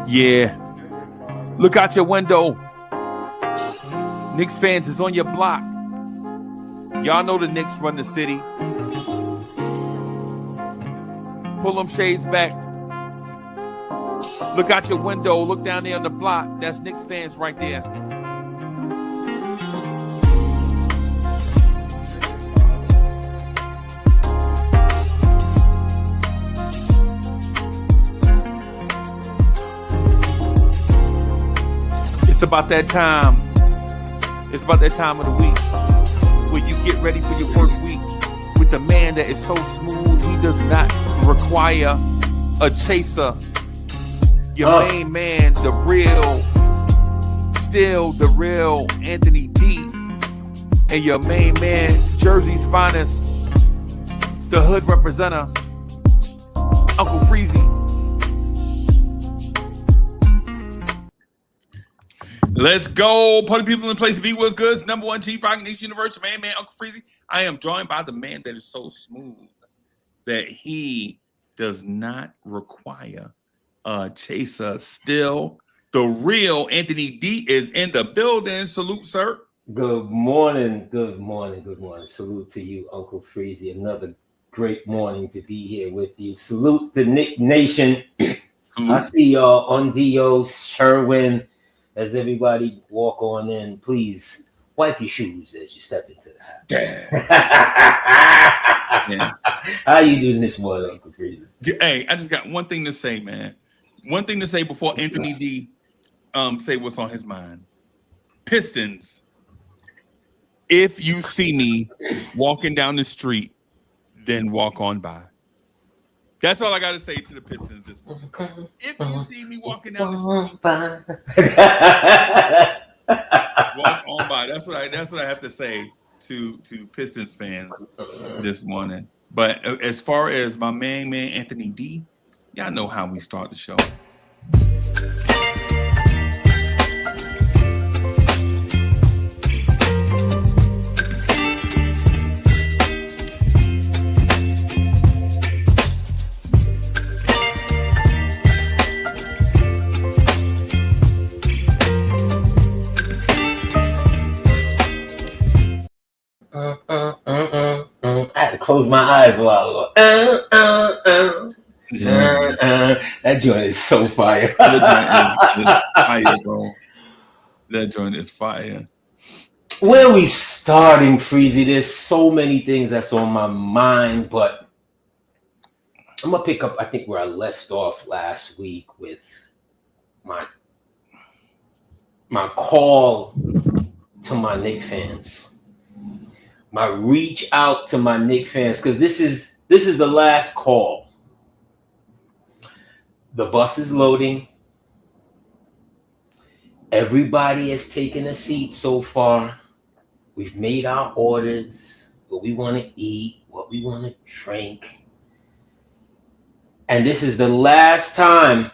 Yeah. Look out your window. Knicks fans is on your block. Y'all know the Knicks run the city. Pull them shades back. Look out your window. Look down there on the block. That's Knicks fans right there. It's about that time. It's about that time of the week where you get ready for your work week with the man that is so smooth he does not require a chaser. Your main man, the real, still the real Anthony D. And your main man, Jersey's finest, the hood representative, Uncle Freezy. Let's go. Party people in place. Be what's good. It's number one G Rock Nation Universe. Man, Uncle Freezy. I am joined by the man that is so smooth that he does not require a chaser. Still, the real Anthony D is in the building. Salute, sir. Good morning. Good morning. Good morning. Salute to you, Uncle Freezy. Another great morning to be here with you. Salute the Knick Nation. I see y'all on Dios, Sherwin. As everybody walk on in, please wipe your shoes as you step into the house. Yeah. How you doing this morning, Uncle Freezy? Hey, I just got one thing to say, man. One thing to say before Anthony D say what's on his mind. Pistons, if you see me walking down the street, then walk on by. That's all I got to say to the Pistons this morning. If you see me walking down the street, walk on by. That's what I have to say to Pistons fans this morning. But as far as my man Anthony D, y'all know how we start the show. I had to close my eyes while I that joint is so fire. That joint is fire, bro. That joint is fire. Where are we starting, Freezy? There's so many things that's on my mind, but I'm gonna pick up, I think, where I left off last week with my call to my Knicks fans. My reach out to my Knicks fans, because this is the last call. The bus is loading. Everybody has taken a seat so far. We've made our orders, what we want to eat, what we want to drink. And this is the last time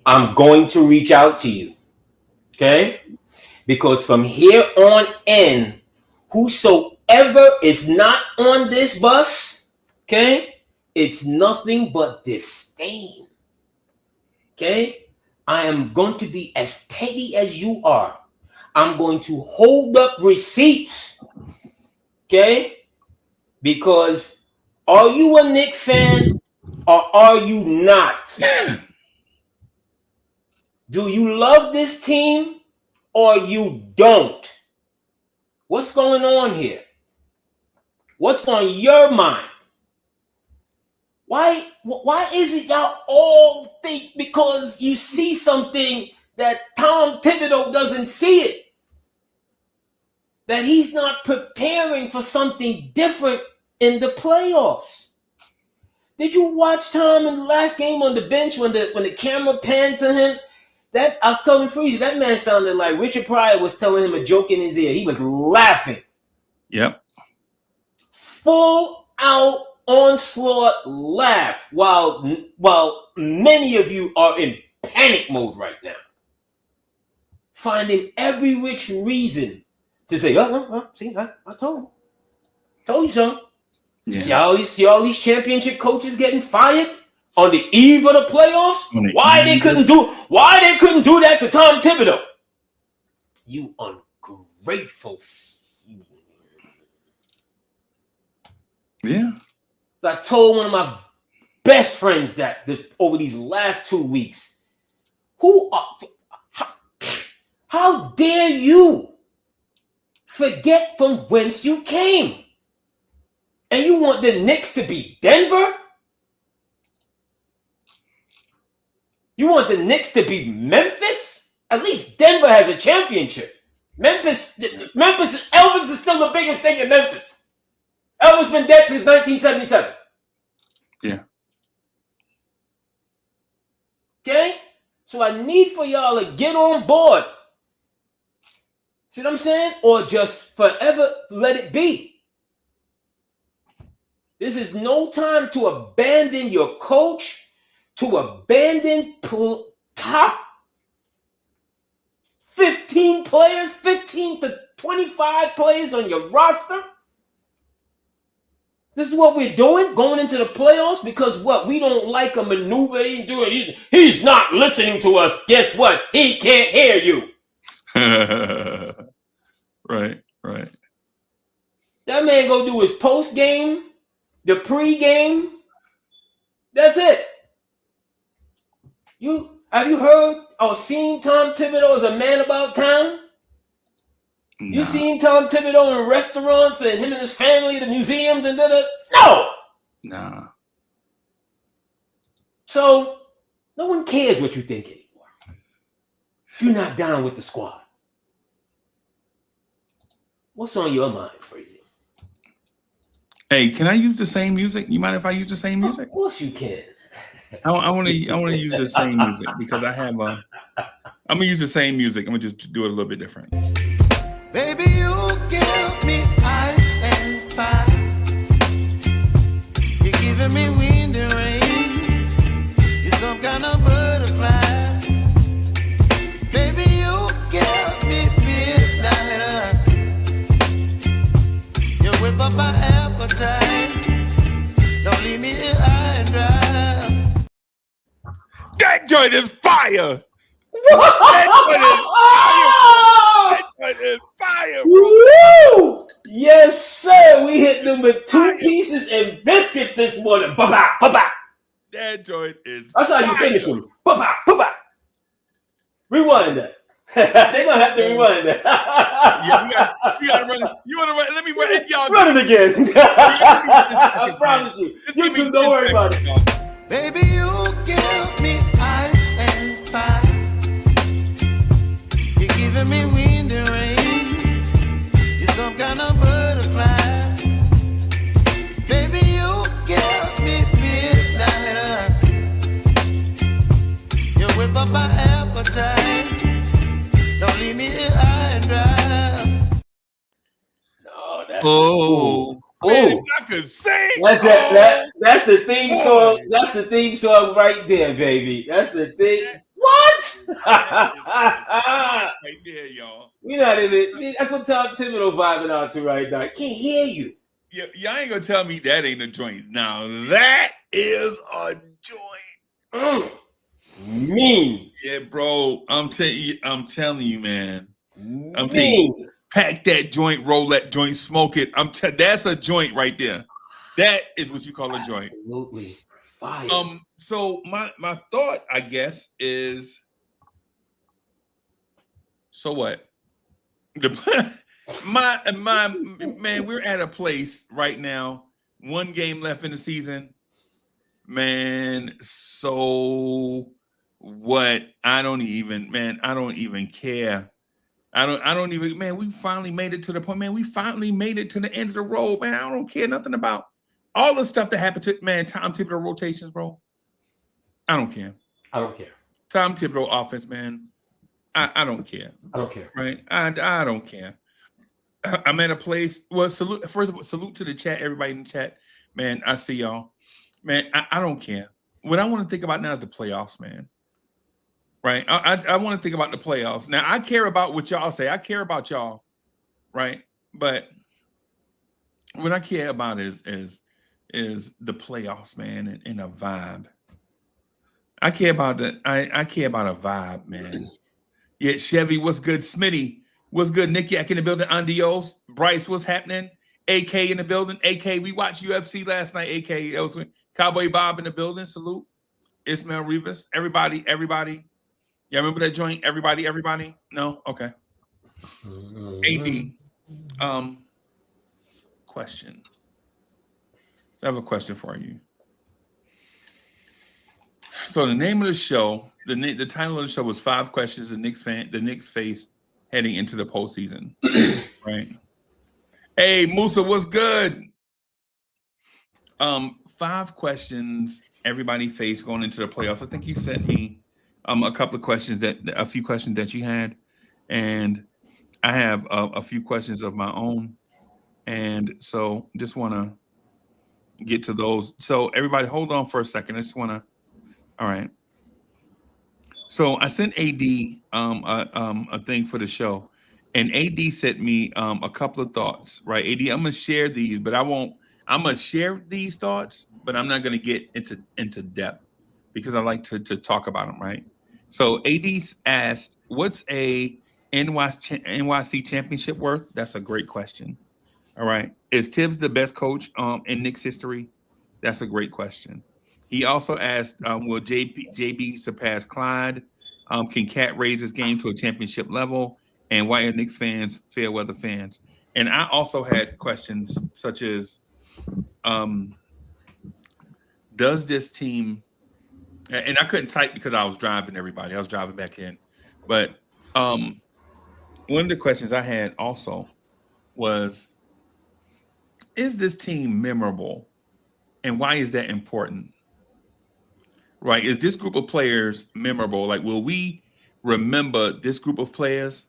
I'm going to reach out to you. Okay? Because from here on in, whosoever is not on this bus, okay, it's nothing but disdain. Okay? I am going to be as petty as you are. I'm going to hold up receipts. Okay? Because are you a Knicks fan or are you not? Do you love this team or you don't? What's going on here? What's on your mind? Why is it y'all all think because you see something that Tom Thibodeau doesn't see it? That he's not preparing for something different in the playoffs? Did you watch Tom in the last game on the bench when the camera panned to him? That I was telling Freezy, that man sounded like Richard Pryor was telling him a joke in his ear. He was laughing. Yep. Full out onslaught laugh while many of you are in panic mode right now. Finding every which reason to say, see, I told you so. Yeah. See all these championship coaches getting fired? on the eve of the playoffs. Why they couldn't do that to Tom Thibodeau? You ungrateful. Yeah. I told one of my best friends that over these last 2 weeks, how dare you forget from whence you came? And you want the Knicks to be Denver? You want the Knicks to be Memphis? At least Denver has a championship. Elvis is still the biggest thing in Memphis. Elvis been dead since 1977. Yeah. Okay? So I need for y'all to get on board. See what I'm saying? Or just forever let it be. This is no time to abandon your coach, to abandon top 15 players, 15 to 25 players on your roster. This is what we're doing, going into the playoffs, because what? We don't like a maneuver. He ain't doing. He's not listening to us. Guess what? He can't hear you. Right. That man go do his post game, the pre-game. That's it. Have you heard or seen Tom Thibodeau as a man about town? Nah. You seen Tom Thibodeau in restaurants and him and his family, the museums and No. Nah. So no one cares what you think anymore. If you're not down with the squad. What's on your mind, Freezy? Hey, can I use the same music? You mind if I use the same music? Of course you can. I want to use the same music because I have I'm gonna use the same music. I'm gonna just do it a little bit different. Baby, you give me ice and fire. You're giving me wind and rain. You're some kind of butterfly. Baby, you give me midnight. You whip up my appetite. Don't leave me here high and dry. That joint is fire! That is fire, bro. Woo! Yes, sir. We hit them with 2 pieces and biscuits this morning. Ba-ba, ba-ba. That joint is That's how you finish them. Ba-ba, ba-ba. Rewind that. They're going to have to rewind that. Yeah, we gotta run it. You want to run? Let me run it, y'all. Run it again. I promise you. You two, don't worry about it. Baby, you give me ice and fire. You're giving me wind and rain. You're some kind of butterfly. Baby, you give me midnight. You whip up my appetite. Don't leave me here high and dry. No, that's Oh. Man, if I could sing. That's the theme song. That's the theme song right there, baby. That's the thing. What? Right there, y'all. We're not even. See, that's what Tom Thibodeau vibing out to right now. I can't hear you. Yeah, y'all ain't gonna tell me that ain't a joint. Now that is a joint. Mean. Yeah, bro. I'm telling you, man. I'm telling you. Pack that joint, roll that joint, smoke it. That's a joint right there. That is what you call a joint. Absolutely fire. So my thought, I guess, is so what? My man, we're at a place right now. 1 game left in the season. Man, so what? I don't even care. I don't even, man, we finally made it to the point, man. We finally made it to the end of the road, man. I don't care nothing about all the stuff that happened to, man, Tom Thibodeau rotations, bro. I don't care. Tom Thibodeau offense, man. I don't care. Right? I don't care. I'm at a place. Well, salute to the chat, everybody in the chat. Man, I see y'all. Man, I don't care. What I want to think about now is the playoffs, man. Right. I want to think about the playoffs. Now, I care about what y'all say. I care about y'all. Right. But what I care about is the playoffs, man, and a vibe. I care about I care about a vibe, man. Yeah, Chevy, what's good? Smitty, what's good? Nick Yak in the building. Andios, Bryce, what's happening? AK in the building. AK, we watched UFC last night. AK, that was Cowboy Bob in the building. Salute. Ismail Rivas. Everybody. Yeah, remember that joint? Everybody. No, okay. AD. Question. So I have a question for you. So the name of the show, the title of the show was 5 questions the Knicks face heading into the postseason. Right. Hey, Musa, what's good? 5 questions everybody faced going into the playoffs. I think you sent me a few questions that you had, and I have a few questions of my own, and so just want to get to those. So everybody, hold on for a second. I just want to. All right. So I sent AD a thing for the show, and AD sent me a couple of thoughts. Right, AD, I'm gonna share these, but I'm gonna share these thoughts, but I'm not gonna get into depth because I like to talk about them. Right. So AD asked, "What's a NYC championship worth?" That's a great question. All right. Is Tibbs the best coach in Knicks history? That's a great question. He also asked, will JB surpass Clyde? Can Cat raise his game to a championship level? And why are Knicks fans fair weather fans? And I also had questions such as, does this team, and I couldn't type because I was driving everybody. I was driving back in. But one of the questions I had also was, is this team memorable? And why is that important? Right? Is this group of players memorable? Like, will we remember this group of players?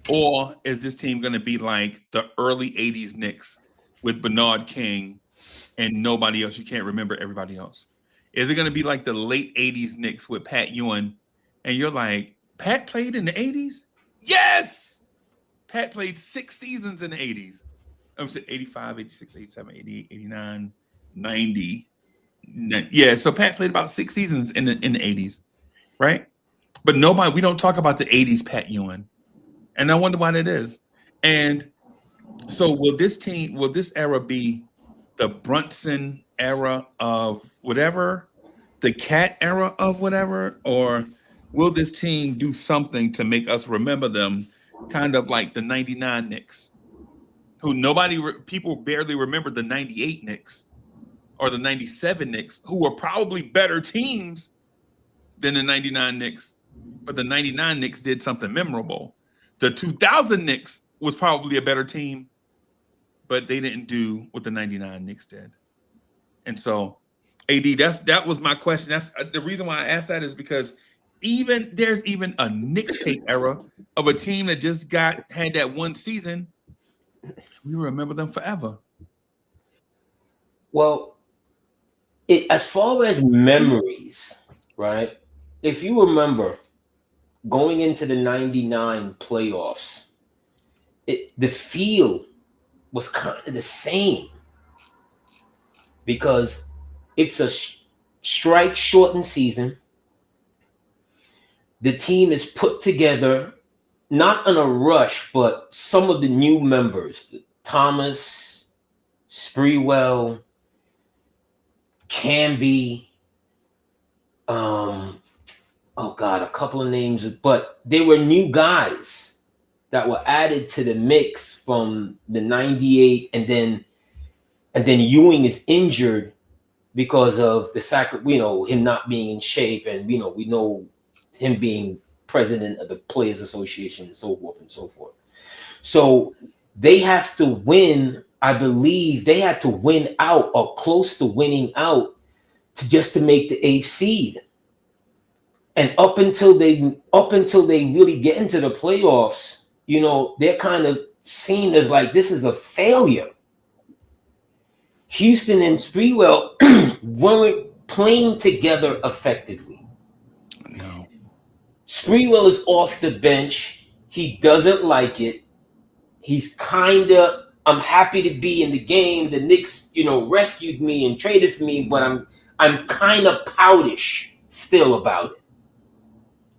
Or is this team going to be like the early 80s Knicks with Bernard King and nobody else? You can't remember everybody else. Is it going to be like the late 80s Knicks with Pat Ewing? And you're like, Pat played in the 80s? Yes! Pat played 6 seasons in the 80s. I'm saying 85, 86, 87, 88, 89, 90. Yeah, so Pat played about 6 seasons in the 80s, right? But we don't talk about the 80s Pat Ewing. And I wonder why that is. And so will this era be the Brunson era of whatever, the Cat era of whatever, or will this team do something to make us remember them kind of like the 99 Knicks, who people barely remember the 98 Knicks or the 97 Knicks, who were probably better teams than the 99 Knicks, but the 99 Knicks did something memorable. The 2000 Knicks was probably a better team, but they didn't do what the 99 Knicks did. And so, AD, that was my question. That's the reason why I asked that, is because there's even a Knicks tape era of a team that just had that one season. We remember them forever. Well, as far as memories, right? If you remember going into the 99 playoffs, the feel was kind of the same because it's a strike shortened season. The team is put together, not in a rush, but some of the new members, Thomas, Sprewell, Camby, a couple of names, but they were new guys that were added to the mix from the 98, and then Ewing is injured because of him not being in shape, and we know him being president of the Players Association and so forth and so forth. So they have to win. I believe they had to win out or close to winning out to make the 8th seed. And up until they really get into the playoffs, they're kind of seen as like this is a failure. Houston and Sprewell weren't playing together effectively. No. Sprewell is off the bench. He doesn't like it. He's I'm happy to be in the game. The Knicks, rescued me and traded for me, but I'm kind of poutish. still about it,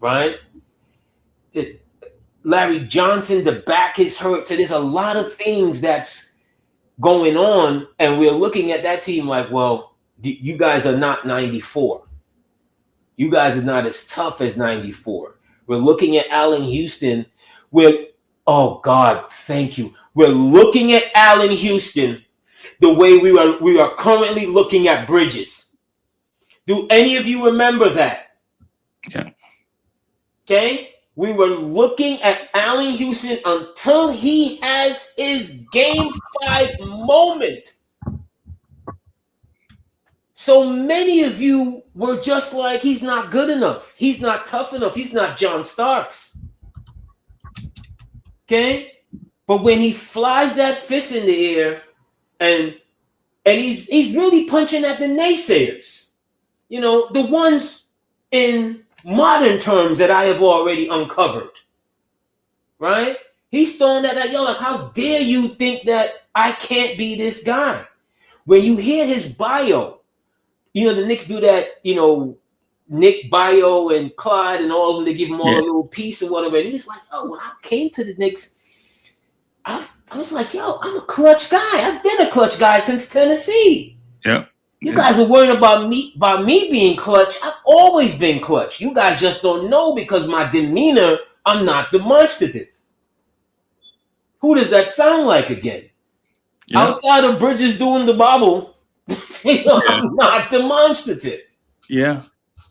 right? Larry Johnson, the back is hurt. So there's a lot of things that's going on, and we're looking at that team like, well, you guys are not 94. You guys are not as tough as 94. We're looking at Allen Houston. Oh God, thank you. We're looking at Allen Houston the way we are currently looking at Bridges. Do any of you remember that? Yeah. Okay? We were looking at Allen Houston until he has his Game 5 moment. So many of you were just like, he's not good enough. He's not tough enough. He's not John Starks. Okay? But when he flies that fist in the air and he's really punching at the naysayers, you know, the ones in modern terms that I have already uncovered, right? He's throwing that at yo, like, how dare you think that I can't be this guy? When you hear his bio, you know, the Knicks do that, you know, Nick bio and Clyde and all of them, they give him all a little piece and whatever. And he's like, oh, when I came to the Knicks, I was like, yo, I'm a clutch guy. I've been a clutch guy since Tennessee. Yeah. You guys are worried about me being clutch. I've always been clutch. You guys just don't know because my demeanor, I'm not demonstrative. Who does that sound like again? Yeah. Outside of Bridges doing the bobble, you know, I'm not demonstrative. Yeah.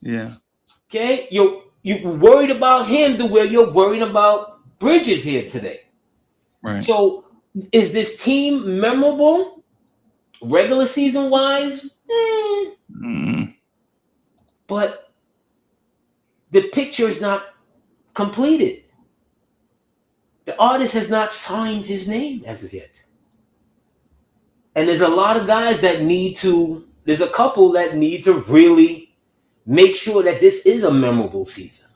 Yeah. Okay? You're worried about him the way you're worried about Bridges here today. Right. So is this team memorable? Regular season wise? But the picture is not completed. The artist has not signed his name as of yet. And there's a lot of guys that there's a couple that need to really make sure that this is a memorable season.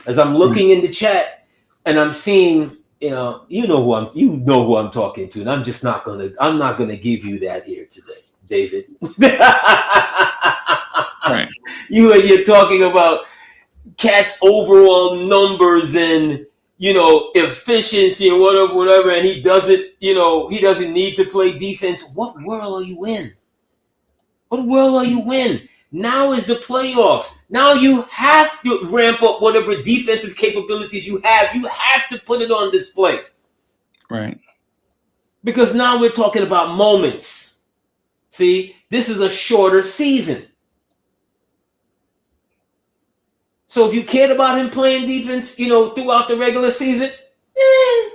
As I'm looking in the chat and I'm seeing, you know who I'm talking to, and I'm not gonna give you that here today, David. Right. You're talking about Cat's overall numbers and, you know, efficiency and whatever, and he doesn't need to play defense. What world are you in? What world are you in? Now is the playoffs. Now you have to ramp up whatever defensive capabilities you have. You have to put it on display. Right. Because now we're talking about moments. See, this is a shorter season. So if you cared about him playing defense, you know, throughout the regular season,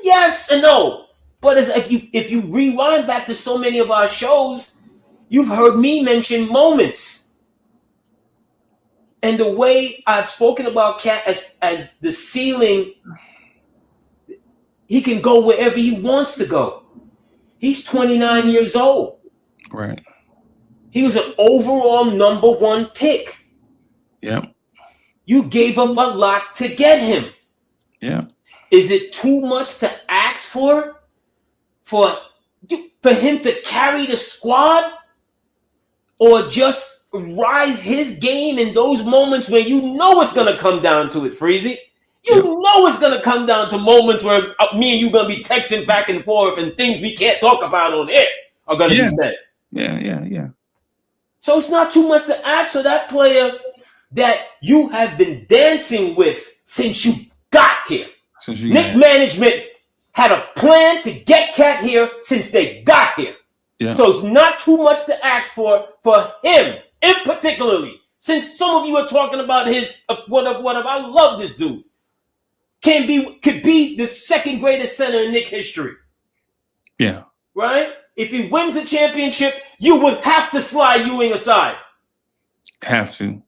yes and no. But if you rewind back to so many of our shows, you've heard me mention moments. And the way I've spoken about Cat as the ceiling, he can go wherever he wants to go. He's 29 years old. Right. He was an overall number 1 pick. Yeah. You gave up a lot to get him. Yeah. Is it too much to ask for him to carry the squad, or just rise his game in those moments where you know it's going to come down to it, Freezy? You know it's going to come down to moments where me and you going to be texting back and forth and things we can't talk about on air are going to be said. Yeah. So it's not too much to ask for that player that you have been dancing with since you got here. Knicks management had a plan to get Cat here since they got here. Yeah. So it's not too much to ask for him, in particularly. Since some of you are talking about his whatever, I love this dude. Could be the second greatest center in Knicks history. Yeah. Right? If he wins a championship, you would have to slide Ewing aside. Have to.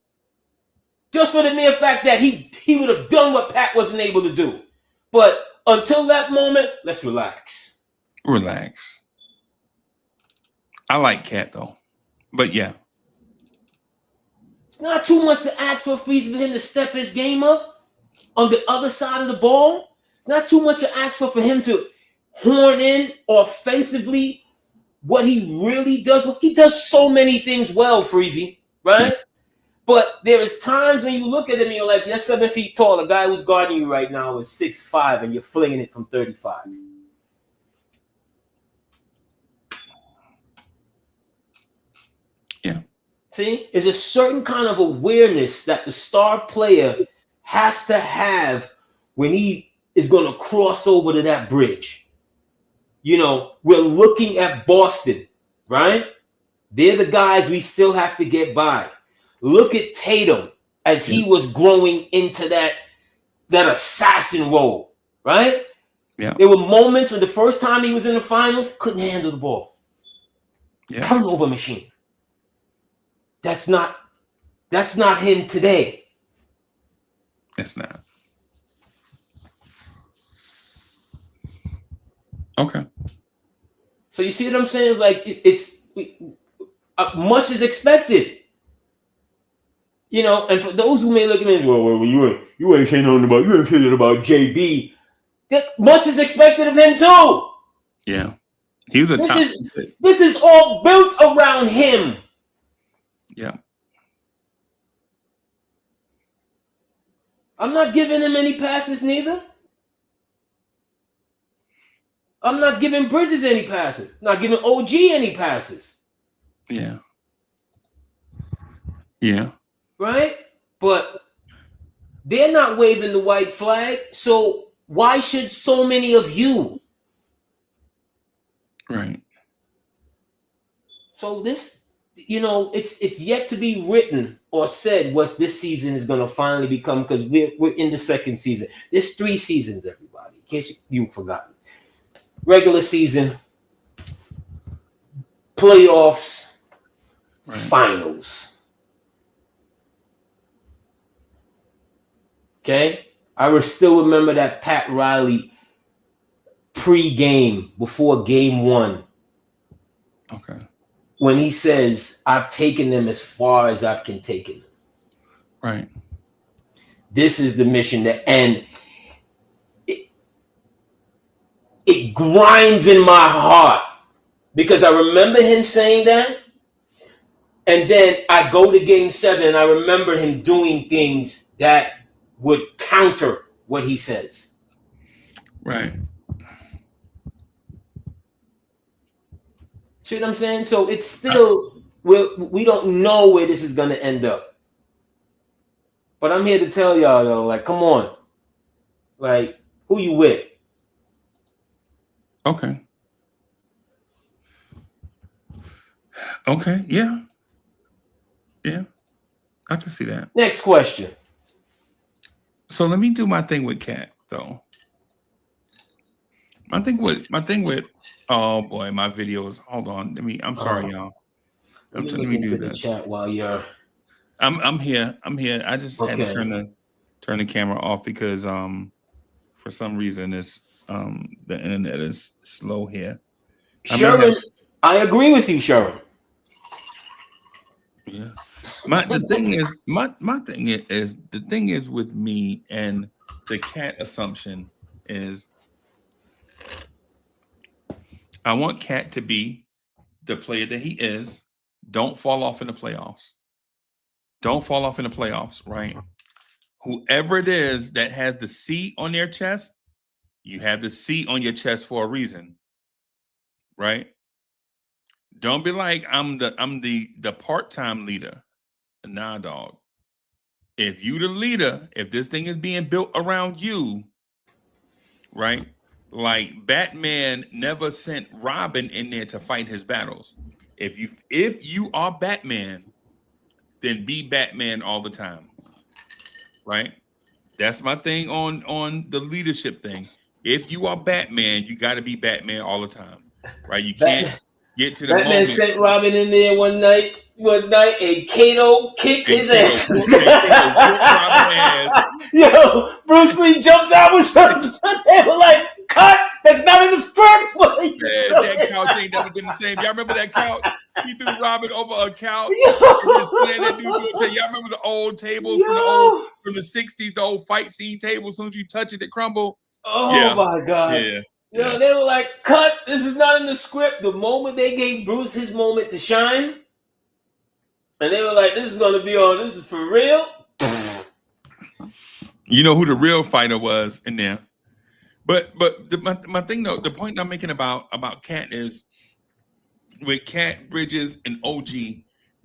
Just for the mere fact that he would have done what Pat wasn't able to do. But until that moment, let's relax. Relax. I like Cat though. But yeah. It's not too much to ask for him to step his game up on the other side of the ball. It's not too much to ask for him to horn in offensively what he really does. He does so many things well, Freezy, right? But there is times when you look at him and you're like, you're 7 feet tall. The guy who's guarding you right now is 6'5", and you're flinging it from 35. Yeah. See, there's a certain kind of awareness that the star player has to have when he is going to cross over to that bridge. You know, we're looking at Boston, right? They're the guys we still have to get by. Look at Tatum as he was growing into that assassin role, right? Yeah. There were moments when the first time he was in the finals, couldn't handle the ball. Yeah. Turnover machine. That's not him today. It's not. Okay. So you see what I'm saying? Like much is expected. You know, and for those who may look at me, well, you ain't saying nothing about JB. Much is expected of him too. Yeah. He was a top. This is all built around him. Yeah. I'm not giving him any passes neither. I'm not giving Bridges any passes. Not giving OG any passes. Yeah. Yeah. Right? But they're not waving the white flag. So why should so many of you? Right. So this, you know, it's yet to be written or said what this season is going to finally become, because we're in the second season. There's 3 seasons, everybody, in case you've forgotten. Regular season, playoffs, Right. finals. Okay? I still remember that Pat Riley pre-game before game 1. Okay. When he says, I've taken them as far as I can take them. Right. This is the mission and it grinds in my heart because I remember him saying that. And then I go to game 7 and I remember him doing things that would counter what he says. Right. See what I'm saying? So it's still, we don't know where this is going to end up. But I'm here to tell y'all, though, like, come on. Like, who you with? Okay. Okay. Yeah. Yeah. I can see that. Next question. So let me do my thing with Cat, though. My thing with oh boy, my videos. Hold on. I'm sorry, y'all. Let me do this. Chat while you're. I'm here. I just had to turn the camera off because for some reason it's the internet is slow here. Sharon, I agree with you, Sharon. Yeah. My thing is with me and the Cat assumption is I want Cat to be the player that he is. Don't fall off in the playoffs. Don't fall off in the playoffs, right? Whoever it is that has the C on their chest, you have the C on your chest for a reason, right? Don't be like I'm the part-time leader. Nah, dog. If you the leader, if this thing is being built around you, right? Like Batman never sent Robin in there to fight his battles. If you are Batman, then be Batman all the time. Right? That's my thing on the leadership thing. If you are Batman, you got to be Batman all the time. Right? You can't get to the Batman moment. sent Robin in there one night, and Kato kicked his ass. Yo, Bruce Lee jumped out with something. They were like, cut! That's not in the script. That couch ain't never been the same. Y'all remember that couch? He threw Robin over a couch. Y'all remember the old tables from the 60s, the old fight scene tables? As soon as you touch it, it crumble. Oh my God. Yeah. Yo, they were like, cut, this is not in the script. The moment they gave Bruce his moment to shine, And they were like, this is going to be on. This is for real. You know who the real fighter was in there. But my thing though, the point I'm making about Cat is with Cat, Bridges, and OG,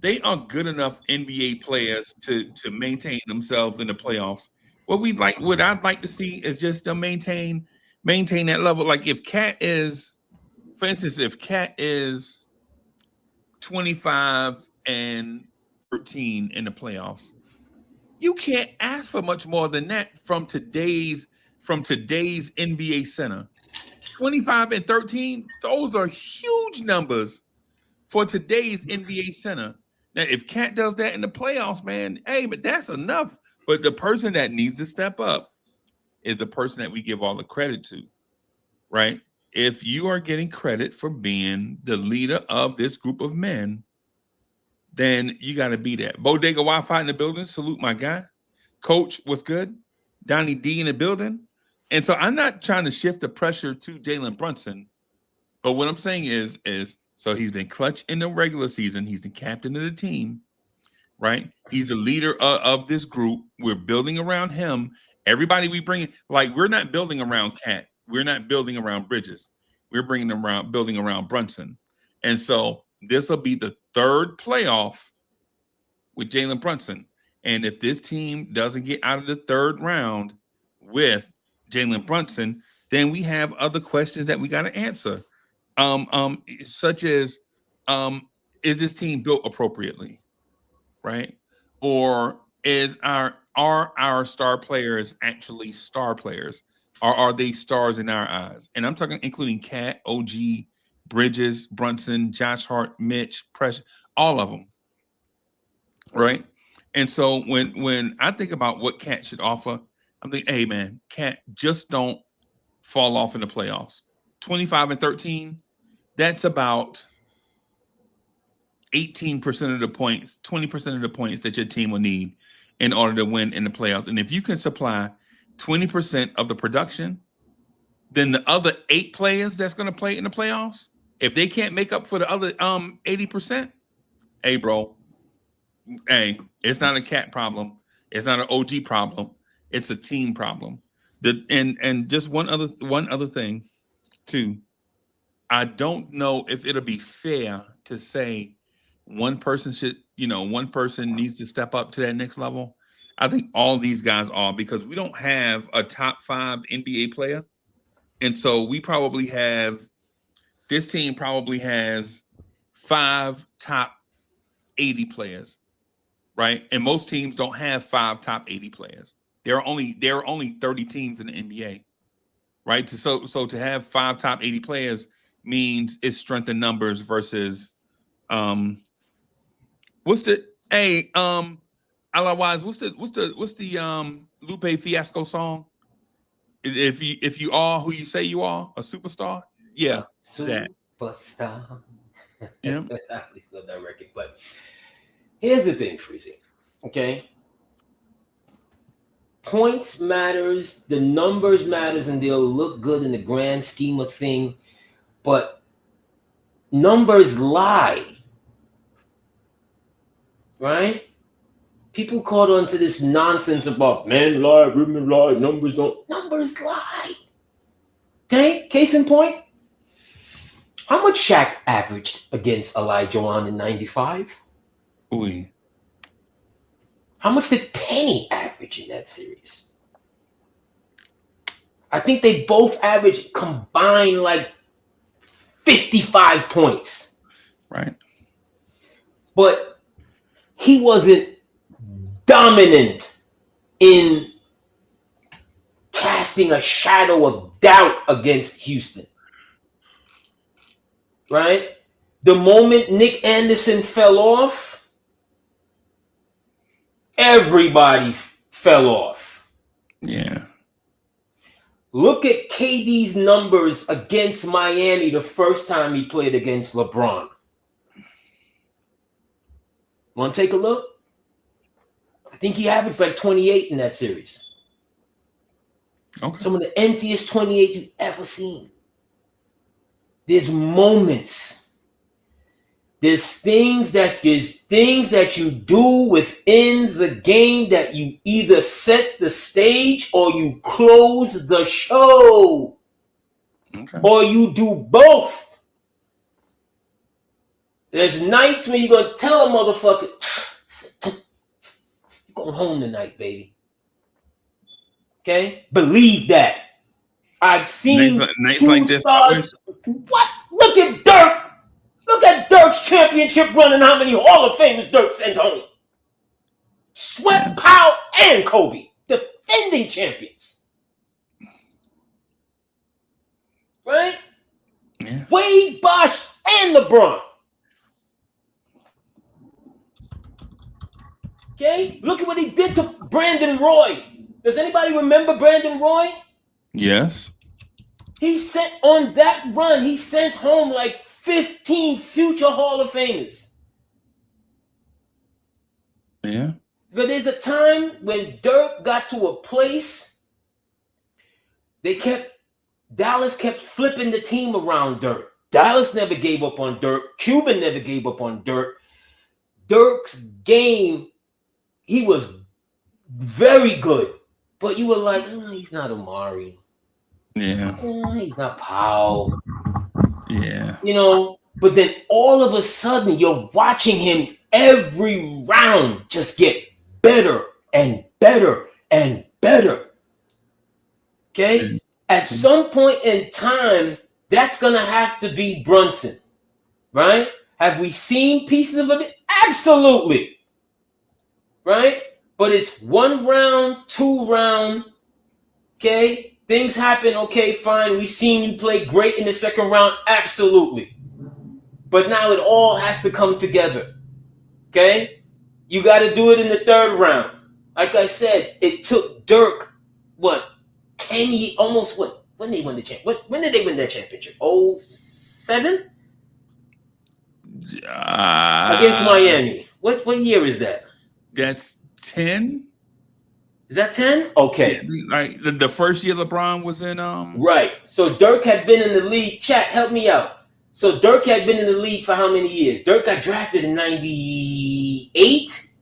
they are good enough NBA players to maintain themselves in the playoffs. What I'd like to see is just to maintain that level. Like if Cat is, for instance, if Cat is 25 and 13 in the playoffs, you can't ask for much more than that from today's NBA center. 25 and 13, those are huge numbers for today's NBA center. Now, if Cat does that in the playoffs, man, hey, but that's enough. But the person that needs to step up is the person that we give all the credit to, right? If you are getting credit for being the leader of this group of men, then you got to be that. Bodega Wi-Fi in the building. Salute my guy. Coach, what's good? Donnie D in the building. And so I'm not trying to shift the pressure to Jalen Brunson, but what I'm saying is so he's been clutch in the regular season. He's the captain of the team, right? He's the leader of this group. We're building around him. Everybody we bring, like we're not building around Cat. We're not building around Bridges. We're building around Brunson. And so this will be the third playoff with Jalen Brunson. And if this team doesn't get out of the third round with Jalen Brunson, then we have other questions that we got to answer. Such as, is this team built appropriately? Right? Or are our star players actually star players? Or are they stars in our eyes? And I'm talking including Cat, OG, Bridges, Brunson, Josh Hart, Mitch, Precious, all of them. Right? And so when I think about what Cat should offer, I'm thinking, hey man, Cat, just don't fall off in the playoffs. 25 and 13, that's about 18% of the points, 20% of the points that your team will need in order to win in the playoffs. And if you can supply 20% of the production, then the other 8 players that's going to play in the playoffs, if they can't make up for the other 80%, hey bro, hey, it's not a Cat problem. It's not an OG problem. It's a team problem. And just one other thing too. I don't know if it'll be fair to say one person needs to step up to that next level. I think all these guys are, because we don't have a top 5 NBA player. And so this team probably has 5 top 80 players, right? And most teams don't have 5 top 80 players. There are only 30 teams in the NBA, right? So to have 5 top 80 players means it's strength in numbers versus otherwise, what's the Lupe Fiasco song? If you are who you say you are, a superstar. Yeah, superstar. Yeah. I always love that record. But here's the thing, Freezy. Okay. Points matters, the numbers matters, and they'll look good in the grand scheme of things. But numbers lie. Right? People caught on to this nonsense about men lie, women lie, numbers don't. Numbers lie. Okay? Case in point. How much Shaq averaged against Olajuwon in 95? Oui. How much did Penny average in that series? I think they both averaged combined like 55 points. Right. But he wasn't dominant in casting a shadow of doubt against Houston. Right? The moment Nick Anderson fell off, everybody fell off. Yeah. Look at KD's numbers against Miami the first time he played against LeBron. Want to take a look? I think he averaged like 28 in that series. Okay. Some of the emptiest 28 you've ever seen. There's moments There's things that you do within the game that you either set the stage or you close the show. Okay. Or you do both. There's nights when you're going to tell a motherfucker, you're going home tonight, baby. Okay? Believe that. I've seen nights two like this. stars. What? Look at Dirk. Look at Dirk's championship run and how many Hall of Famers Dirk sent home. Sweat, Powell, and Kobe. Defending champions. Right? Yeah. Wade, Bosh, and LeBron. Okay? Look at what he did to Brandon Roy. Does anybody remember Brandon Roy? Yes. He sent on that run, he sent home like 15 future Hall of Famers. Yeah. But there's a time when Dirk got to a place, Dallas kept flipping the team around Dirk. Dallas never gave up on Dirk. Cuban never gave up on Dirk. Dirk's game, he was very good. But you were like, oh, he's not Amari. Yeah. Oh, he's not Powell. Yeah. You know, but then all of a sudden you're watching him every round just get better and better and better. Okay? At some point in time, that's going to have to be Brunson. Right? Have we seen pieces of it? Absolutely. Right? But it's 1 round, 2 round. Okay? Things happen. Okay, fine. We've seen you play great in the second round. Absolutely. But now it all has to come together. Okay? You got to do it in the 3rd round. Like I said, it took Dirk, 10 years, almost when they win the championship? When did they win that championship? 07? Against Miami. What year is that? That's 10. Is that 10? Okay. Like the first year LeBron was in Right. So Dirk had been in the league. Chat, help me out. So Dirk had been in the league for how many years? Dirk got drafted in 98.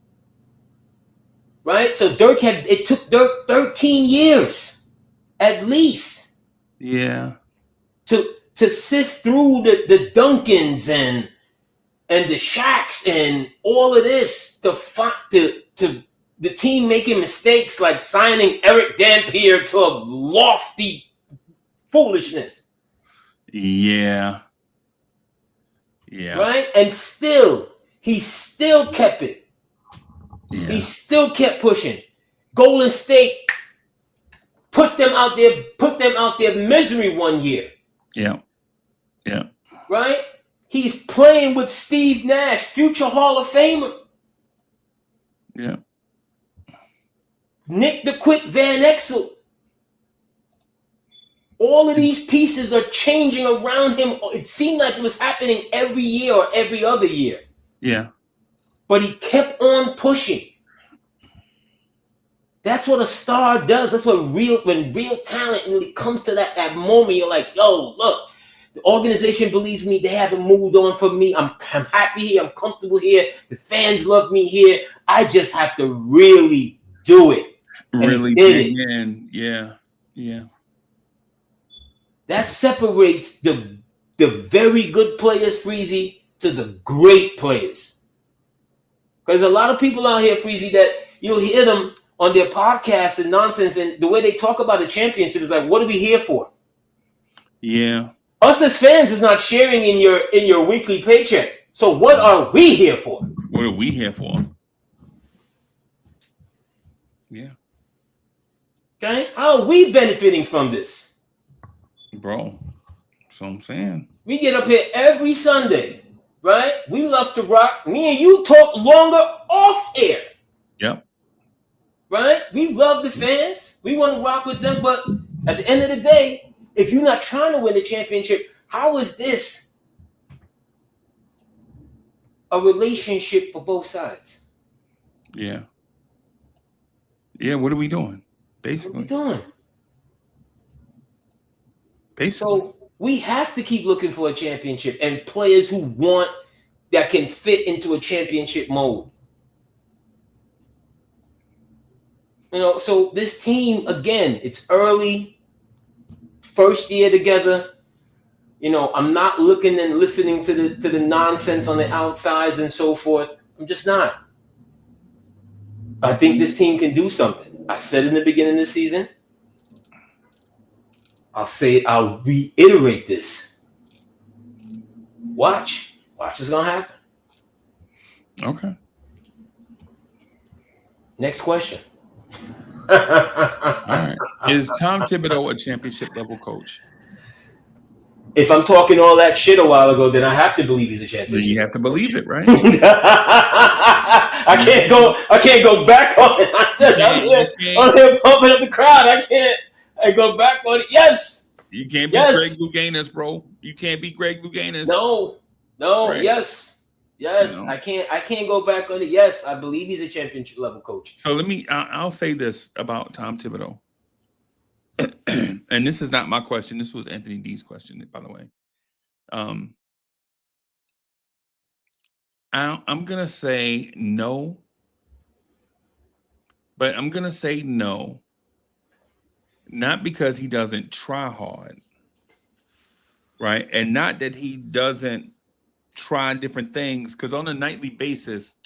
Right? So it took Dirk 13 years at least. Yeah. To sift through the Duncans and the Shaqs and all of this to the team making mistakes like signing Eric Dampier to a lofty foolishness. Yeah. Yeah. Right? And he still kept it. Yeah. He still kept pushing. Golden State put them out there misery one year. Yeah. Yeah. Right? He's playing with Steve Nash, future Hall of Famer. Yeah. Nick the Quick Van Exel. All of these pieces are changing around him. It seemed like it was happening every year or every other year. Yeah. But he kept on pushing. That's what a star does. That's what when real talent really comes to that moment, you're like, yo, look, the organization believes me. They haven't moved on from me. I'm happy here. I'm comfortable here. The fans love me here. I just have to really do it. Really dig in. Yeah. Yeah. That separates the very good players, Freezy, to the great players. Because a lot of people out here, Freezy, that you'll hear them on their podcasts and nonsense, and the way they talk about the championship is like, what are we here for? Yeah. Us as fans is not sharing in your weekly paycheck. So what are we here for? What are we here for? Yeah. Okay? How are we benefiting from this? Bro. That's what I'm saying. We get up here every Sunday, right? We love to rock. Me and you talk longer off air. Yep. Right? We love the fans. We want to rock with them. But at the end of the day, if you're not trying to win the championship, how is this a relationship for both sides? Yeah. Yeah, what are we doing? Basically. What are we doing? Basically. So we have to keep looking for a championship and players who want that can fit into a championship mode. You know, so this team, again, it's early, first year together. You know, I'm not looking and listening to the nonsense on the outsides and so forth. I'm just not. I think this team can do something. I said in the beginning of the season. I'll reiterate this. Watch what's gonna happen. Okay. Next question. All right. Is Tom Thibodeau a championship level coach? If I'm talking all that shit a while ago, then I have to believe he's a championship. You have to believe it, right? I can't go back on it. I'm here pumping up the crowd. I go back on it. Yes. You can't be Greg Louganis, bro. You can't be Greg Louganis. No. Right. Yes. You know? I can't go back on it. Yes, I believe he's a championship level coach. So I'll say this about Tom Thibodeau. And this is not my question. This was Anthony D's question, by the way. I'm going to say no. But I'm going to say no. Not because he doesn't try hard. Right? And not that he doesn't try different things. Because on a nightly basis,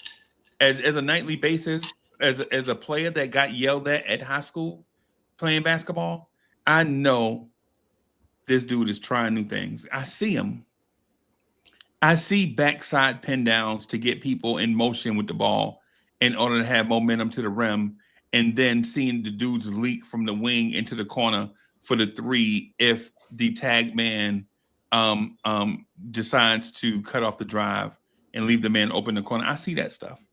as a player that got yelled at high school, playing basketball, I know this dude is trying new things. I see him. I see backside pin downs to get people in motion with the ball in order to have momentum to the rim, and then seeing the dudes leak from the wing into the corner for the three if the tag man decides to cut off the drive and leave the man open in the corner. I see that stuff,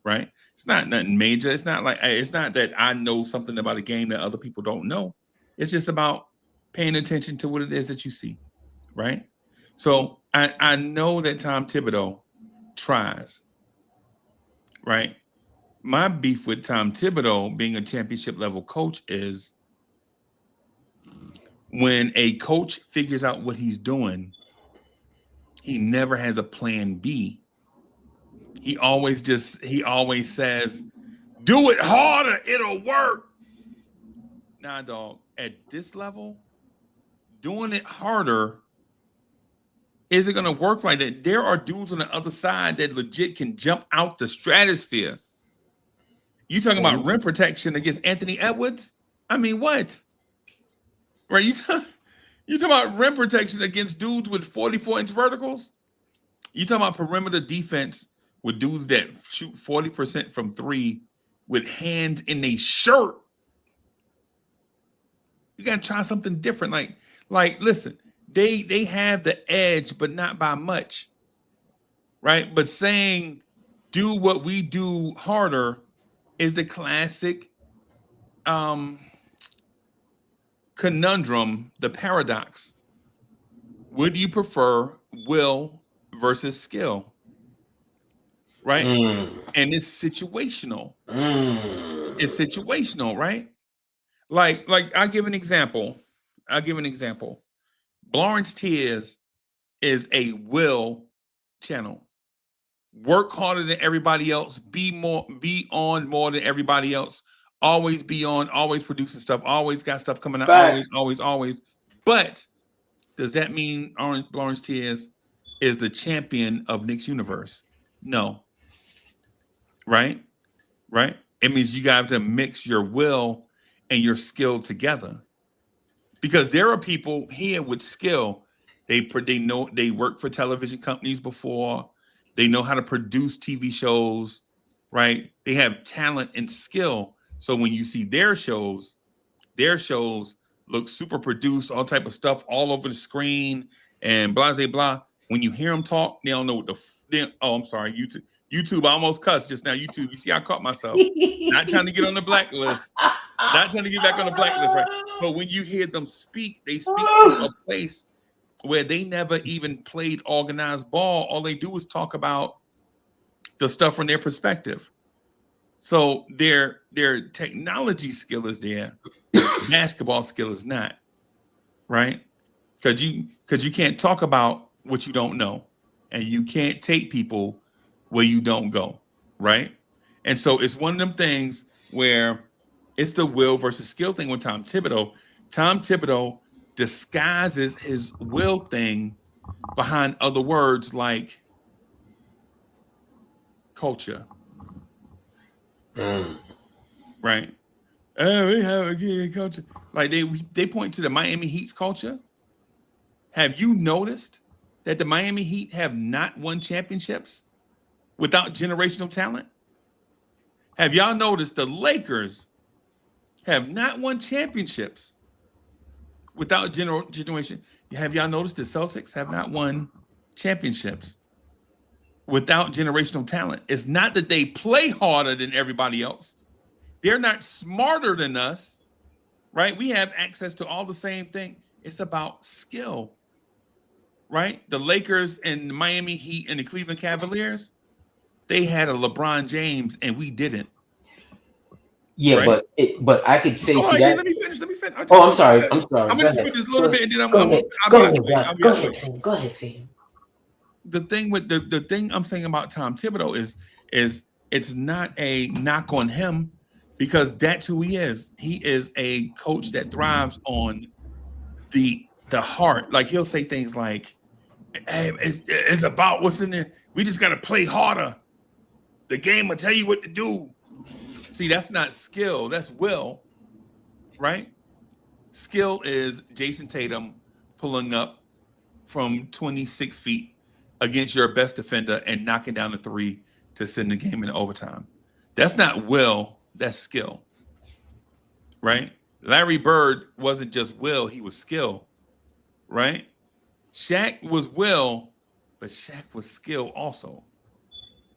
right? It's not nothing major. It's not that I know something about a game that other people don't know. It's just about paying attention to what it is that you see, right? So I know that Tom Thibodeau tries, right? My beef with Tom Thibodeau being a championship level coach is when a coach figures out what he's doing, he never has a plan B. He always says, do it harder, it'll work. Nah, dog, at this level, doing it harder isn't going to work like that. There are dudes on the other side that legit can jump out the stratosphere. You talking about rim protection against Anthony Edwards? I mean, what? Right? You talking about rim protection against dudes with 44-inch verticals? You talking about perimeter defense with dudes that shoot 40% from three with hands in a shirt? You got to try something different. Like, listen, they have the edge, but not by much, right? But saying do what we do harder is the classic conundrum, the paradox. Would you prefer will versus skill? Right? And it's situational. It's situational, right? Like I'll give an example. Lawrence Tears is a will channel. Work harder than everybody else. Be on more than everybody else. Always be on. Always producing stuff. Always got stuff coming out. Facts. Always. But does that mean Lawrence Tears is the champion of Knicks universe? No. Right? It means you got to mix your will and your skill together. Because there are people here with skill. They know they work for television companies before. They know how to produce TV shows, right? They have talent and skill. So when you see their shows look super produced, all type of stuff all over the screen and blah, blah, blah. When you hear them talk, they don't know what I'm sorry, YouTube, I almost cussed just now. YouTube, you see, I caught myself. Not trying to get on the blacklist. Not trying to get back on the blacklist, right? But when you hear them speak, they speak from a place where they never even played organized ball. All they do is talk about the stuff from their perspective. So their technology skill is there. Basketball skill is not, right? Because you can't talk about what you don't know. and you can't take people where you don't go, right? And so it's one of them things where it's the will versus skill thing with Tom Thibodeau. Tom Thibodeau disguises his will thing behind other words like culture. Right? Oh, we have a good culture. Like they point to the Miami Heat's culture. Have you noticed that the Miami Heat have not won championships without generational talent? Have y'all noticed the Lakers have not won championships without generation? Have y'all noticed the Celtics have not won championships without generational talent? It's not that they play harder than everybody else. They're not smarter than us, right? We have access to all the same thing. It's about skill, right? The Lakers and the Miami Heat and the Cleveland Cavaliers, they had a LeBron James and we didn't. Yeah, right? but I could say to that. Let me finish. I'm sorry. I'm gonna just speak this a little bit and then Go ahead, fam. The thing with the thing I'm saying about Tom Thibodeau is it's not a knock on him because that's who he is. He is a coach that thrives on the heart. Like he'll say things like, hey, it's about what's in there. We just got to play harder. The game will tell you what to do. See, that's not skill. That's will, right? Skill is Jason Tatum pulling up from 26 feet against your best defender and knocking down the three to send the game into overtime. That's not will. That's skill, right? Larry Bird wasn't just will. He was skill, right? Shaq was will, but Shaq was skill also.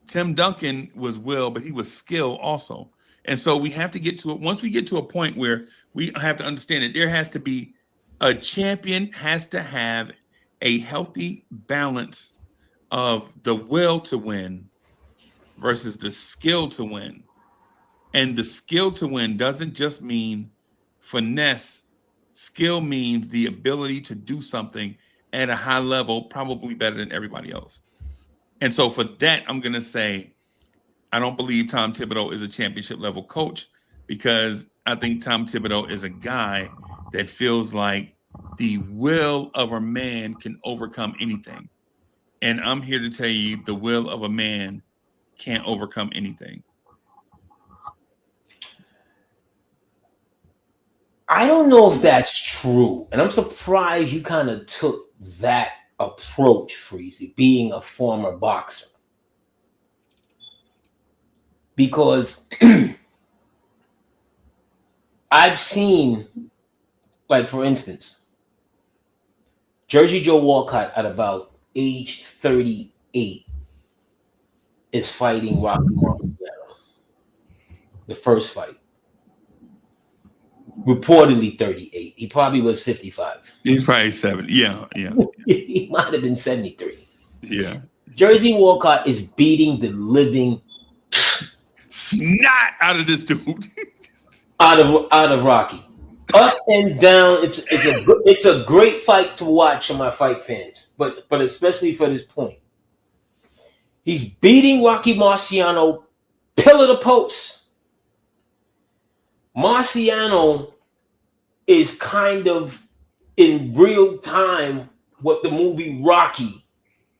Tim Duncan was will, but he was skill also. And so we have to get to it. Once we get to a point where we have to understand that there has to be a champion has to have a healthy balance of the will to win versus the skill to win. And the skill to win doesn't just mean finesse. Skill means the ability to do something at a high level, probably better than everybody else. And so for that, I'm going to say, I don't believe Tom Thibodeau is a championship level coach because I think Tom Thibodeau is a guy that feels like the will of a man can overcome anything. And I'm here to tell you the will of a man can't overcome anything. I don't know if that's true. And I'm surprised you kind of took that approach, Freezy, being a former boxer. Because I've seen, like, for instance, Jersey Joe Walcott at about age 38 is fighting Rocky Marciano. The first fight. Reportedly 38. He probably was 55. He's probably 70. Yeah. He might have been 73. Yeah. Jersey Walcott is beating the living snot out of this dude. out of Rocky. Up and down. It's a great fight to watch for my fight fans, but especially for this point. He's beating Rocky Marciano pillar to post. Marciano is kind of in real time what the movie Rocky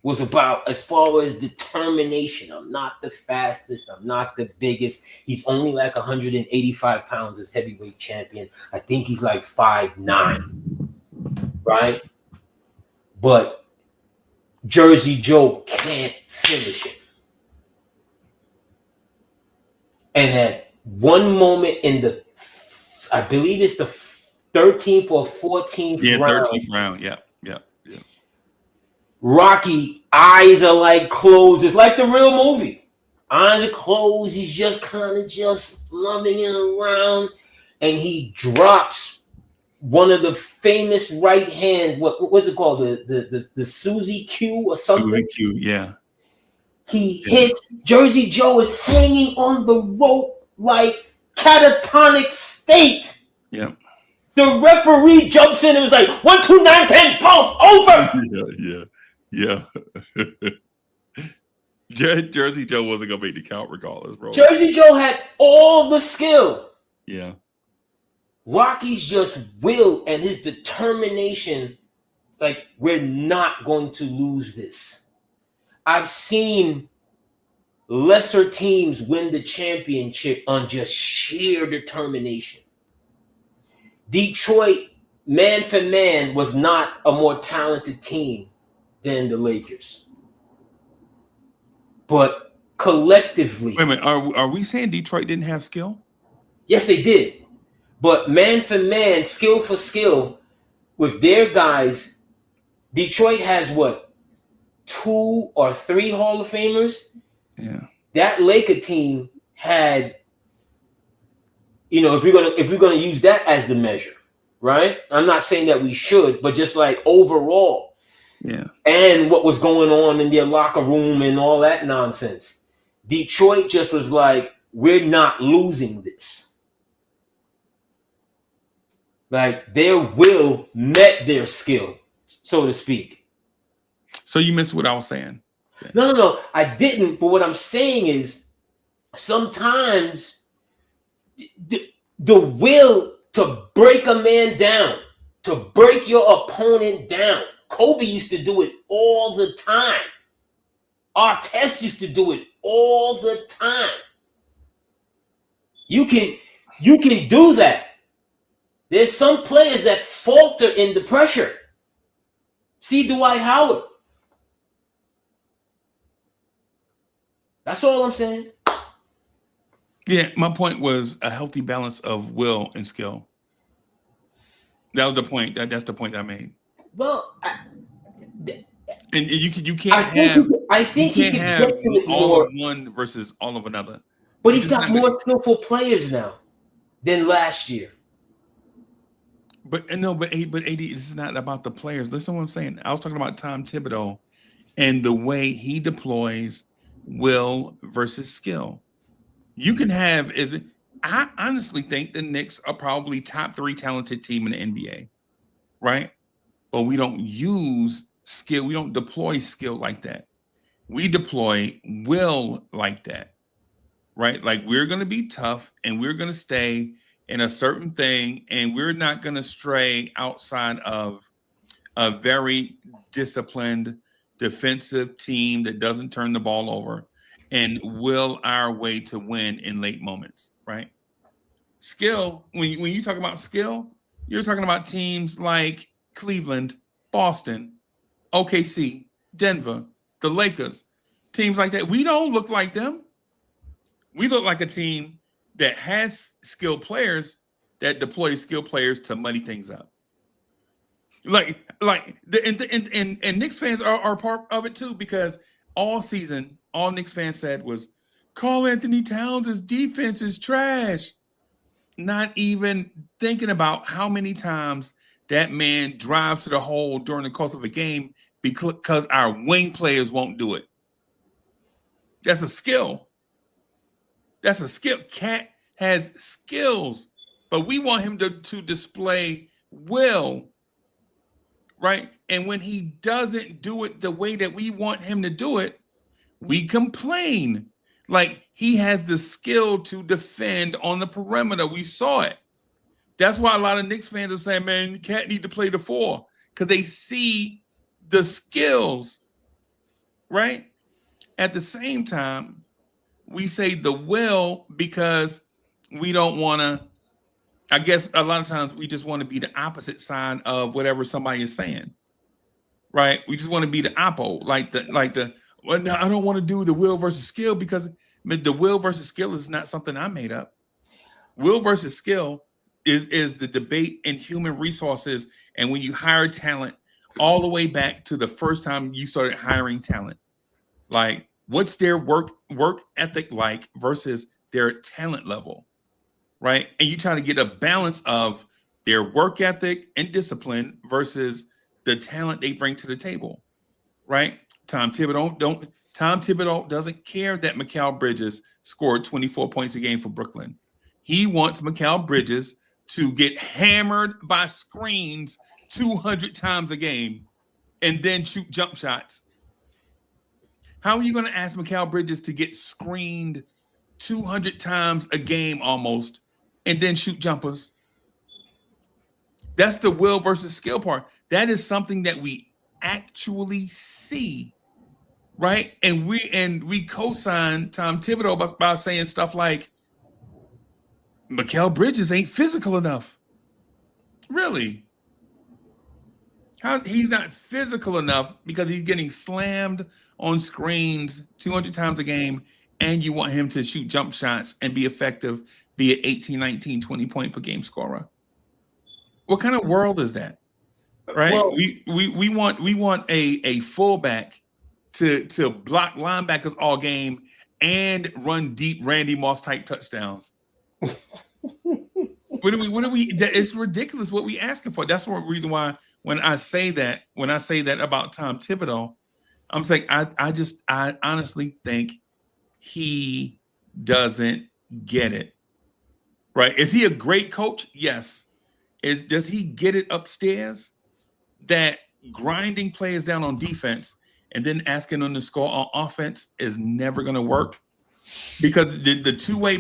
was about as far as determination. I'm not the fastest. I'm not the biggest. He's only like 185 pounds as heavyweight champion. I think he's like 5'9", right? But Jersey Joe can't finish it. And at one moment in the, I believe it's the 13th or 14th round. 13th round. Yeah. Rocky eyes are like closed. It's like the real movie. Eyes are closed. He's just kind of just flubbing it around, and he drops one of the famous right hand. What's it called? The Suzy Q or something. Suzy Q. Yeah. He hits. Jersey Joe is hanging on the rope like catatonic state. Yeah. The referee jumps in and was like 1, 2, 9, 10, boom, over. Yeah. Jersey Joe wasn't gonna make the count regardless, bro. Jersey Joe had all the skill. Yeah. Rocky's just will and his determination. It's like, we're not going to lose this. I've seen lesser teams win the championship on just sheer determination. Detroit, man for man, was not a more talented team than the Lakers. But collectively... Wait a minute. Are we saying Detroit didn't have skill? Yes, they did. But man for man, skill for skill, with their guys, Detroit has what? 2 or 3 Hall of Famers? Yeah. That Laker team had, if we're gonna use that as the measure, right? I'm not saying that we should, but just like overall, yeah, and what was going on in their locker room and all that nonsense. Detroit just was like, we're not losing this. Like, their will met their skill, so to speak. So you missed what I was saying. No, I didn't. But what I'm saying is, sometimes the will to break a man down, to break your opponent down. Kobe used to do it all the time. Artest used to do it all the time. You can do that. There's some players that falter in the pressure. See Dwight Howard. That's all I'm saying. Yeah, my point was a healthy balance of will and skill. That was the point. That's the point I made. Well, and you can't have. I think he can have get to it all more. of one versus all of another. But he's got more skillful players now than last year. But AD, this is not about the players. Listen to what I'm saying. I was talking about Tom Thibodeau and the way he deploys will versus skill. You can have I honestly think the Knicks are probably top 3 talented team in the NBA, right? But we don't use skill. We don't deploy skill like that. We deploy will like that, right? Like, we're going to be tough and we're going to stay in a certain thing, and we're not going to stray outside of a very disciplined defensive team that doesn't turn the ball over and will our way to win in late moments, right? Skill, when you talk about skill, you're talking about teams like Cleveland, Boston, OKC, Denver, the Lakers, teams like that. We don't look like them. We look like a team that has skilled players that deploy skilled players to muddy things up. And Knicks fans are part of it too, because all season, all Knicks fans said was, Karl Anthony Towns' defense is trash. Not even thinking about how many times that man drives to the hole during the course of a game because our wing players won't do it. That's a skill. That's a skill. Cat has skills, but we want him to display will, right? And when he doesn't do it the way that we want him to do it, we complain. Like, he has the skill to defend on the perimeter. We saw it. That's why a lot of Knicks fans are saying, man, you can't need to play the 4, because they see the skills, right? At the same time, we say the will because we don't want to, I guess a lot of times we just want to be the opposite side of whatever somebody is saying, right? We just want to be the oppo, well, no, I don't want to do the will versus skill, because the will versus skill is not something I made up. Will versus skill is the debate in human resources, and when you hire talent, all the way back to the first time you started hiring talent. Like, what's their work ethic like versus their talent level, right? And you try to get a balance of their work ethic and discipline versus the talent they bring to the table, right? Tom Thibodeau doesn't care that Mikal Bridges scored 24 points a game for Brooklyn. He wants Mikal Bridges to get hammered by screens 200 times a game and then shoot jump shots. How are you going to ask Mikal Bridges to get screened 200 times a game almost and then shoot jumpers? That's the will versus skill part. That is something that we actually see, right? And we co-sign Tom Thibodeau by saying stuff like, Mikal Bridges ain't physical enough. Really? He's not physical enough because he's getting slammed on screens 200 times a game, and you want him to shoot jump shots and be effective, be an 18, 19, 20 point per game scorer. What kind of world is that? Right? Well, we want a fullback to block linebackers all game and run deep Randy Moss type touchdowns. What do we it's ridiculous what we asking for. That's one reason why when I say that about Tom Thibodeau, I'm saying I honestly think he doesn't get it. Right? Is he a great coach? Yes. Does he get it upstairs that grinding players down on defense and then asking them to score on offense is never going to work? Because the two-way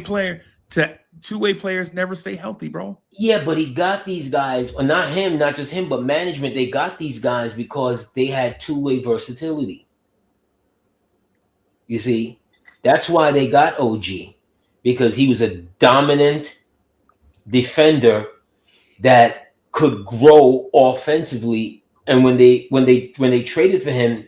players never stay healthy, bro. yeah, but he got these guys, or not just him, but management. They got these guys because they had two-way versatility. You see, that's why they got OG, because he was a dominant defender that could grow offensively. And when they traded for him,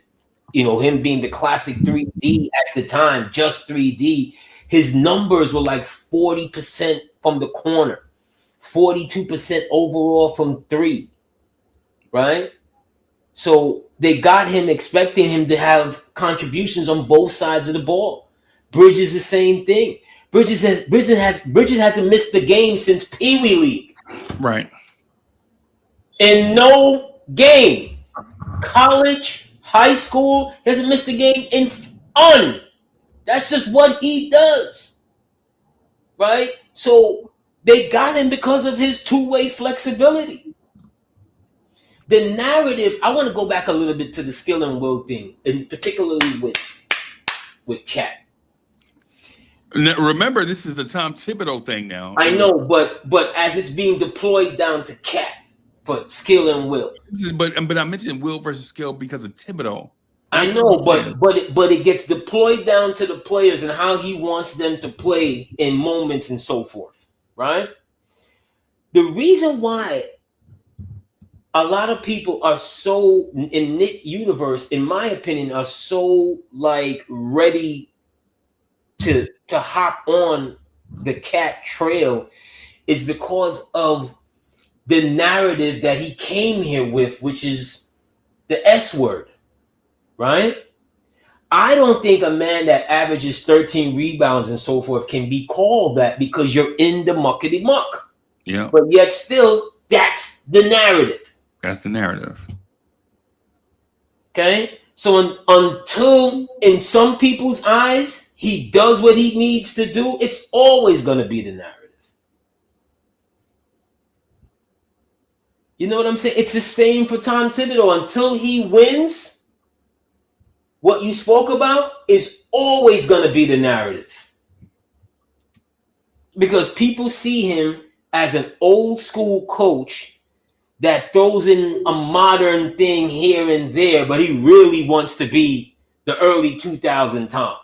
him being the classic 3D at the time, just 3D, his numbers were like 40% from the corner, 42% overall from three, right? So they got him expecting him to have contributions on both sides of the ball. Bridges the same thing. Bridges hasn't missed the game since Pee Wee League. Right. In no game, college, high school, he hasn't missed a game in fun. That's just what he does, right? So they got him because of his two-way flexibility. The narrative, I want to go back a little bit to the skill and will thing, and particularly with Cat. Now, remember, this is a Tom Thibodeau thing now. I know, but as it's being deployed down to Cat for skill and will. But I mentioned will versus skill because of Thibodeau. I know, but it gets deployed down to the players and how he wants them to play in moments and so forth, right? The reason why a lot of people are so in Knick universe, in my opinion, are so like ready to hop on the Cat trail is because of the narrative that he came here with, which is the S word, right? I don't think a man that averages 13 rebounds and so forth can be called that because you're in the muckety muck. Yeah. But yet still, that's the narrative. That's the narrative. Okay? So until in some people's eyes, he does what he needs to do, it's always going to be the narrative. You know what I'm saying? It's the same for Tom Thibodeau. Until he wins, what you spoke about is always going to be the narrative. Because people see him as an old school coach that throws in a modern thing here and there, but he really wants to be the early 2000 Tom.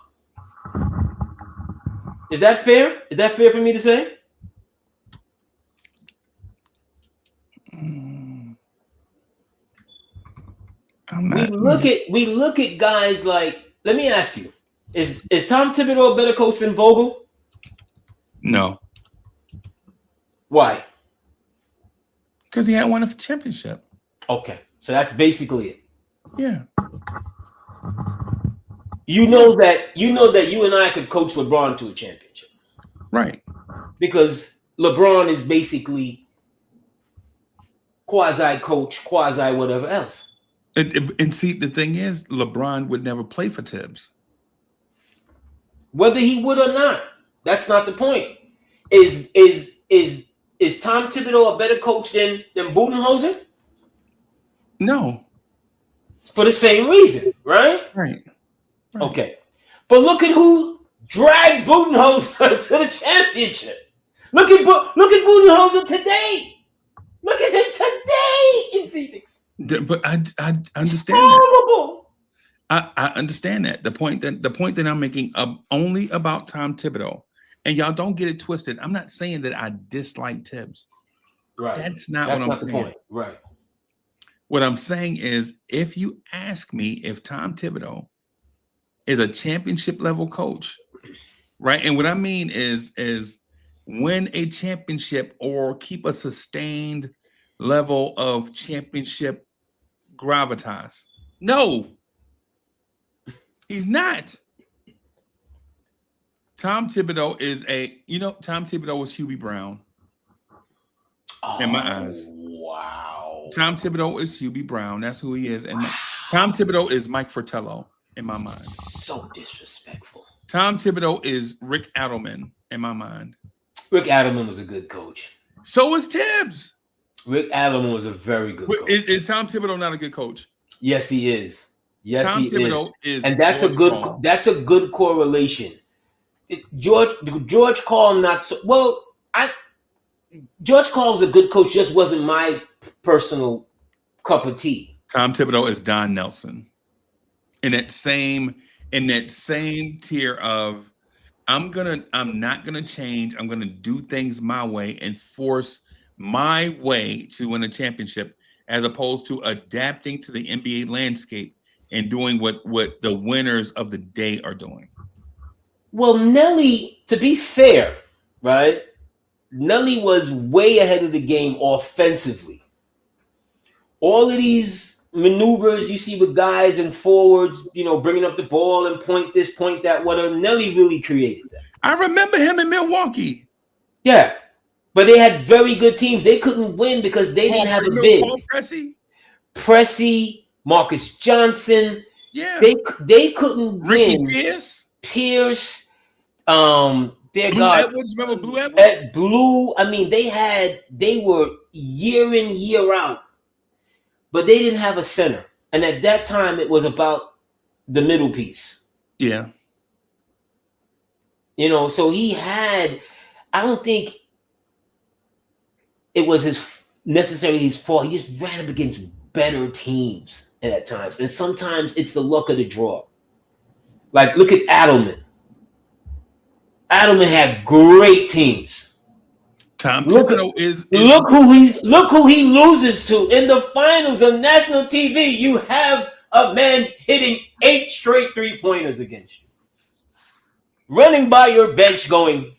Is that fair? Is that fair for me to say? We look at guys like, let me ask you, is Tom Thibodeau a better coach than Vogel? No. Why? Because he had won a championship. Okay, so that's basically it. Yeah. You know that you and I could coach LeBron to a championship. Right. Because LeBron is basically quasi-coach, quasi-whatever else. And see, the thing is, LeBron would never play for Tibbs. Whether he would or not, that's not the point. Is Tom Thibodeau a better coach than Budenholzer? No. For the same reason, right? Right. Right. Okay. But look at who dragged Budenholzer to the championship. Look at Budenholzer today. Look at him today in Phoenix. But I understand that. Horrible. I understand that. The point that I'm making only about Tom Thibodeau, and y'all don't get it twisted. I'm not saying that I dislike Tibbs. Right. That's not That's what I'm not saying. the point. Right. What I'm saying is, if you ask me if Tom Thibodeau is a championship level coach, right? And what I mean is win a championship or keep a sustained level of championship gravitas. No, he's not. Tom Thibodeau is Tom Thibodeau was Hubie Brown in my eyes. Wow. Tom Thibodeau is Hubie Brown. That's who he is. And Tom Thibodeau is Mike Fratello in my mind. So disrespectful. Tom Thibodeau is Rick Adelman in my mind. Rick Adelman was a good coach. So is Tibbs. Rick Adelman was a very good coach. Is Tom Thibodeau not a good coach? Yes, he is. Yes, Tom he Thibodeau is. And that's a good correlation. George Karl not so well. George Karl was a good coach, just wasn't my personal cup of tea. Tom Thibodeau is Don Nelson. In that same tier of I'm not gonna change. I'm gonna do things my way and force my way to win a championship, as opposed to adapting to the NBA landscape and doing what the winners of the day are doing. Well, Nelly, to be fair, right? Nelly was way ahead of the game offensively. All of these maneuvers you see with guys and forwards, bringing up the ball and point this, point that, whatever, Nelly really created that. I remember him in Milwaukee. Yeah, but they had very good teams. They couldn't win because they didn't have a big. Paul Pressey, Marcus Johnson. Yeah, they couldn't win. Pierce, their Blue God, Edwards. Remember Blue Edwards? Blue. I mean, they were year in, year out, but they didn't have a center. And at that time, it was about the middle piece. Yeah. So he had. I don't think it was necessarily his fault. He just ran up against better teams at times, and sometimes it's the luck of the draw. Like, look at Adelman. Adelman had great teams. Tom Thibodeau is look who he loses to in the finals on national TV. You have a man hitting 8 straight 3-pointers against you, running by your bench, going.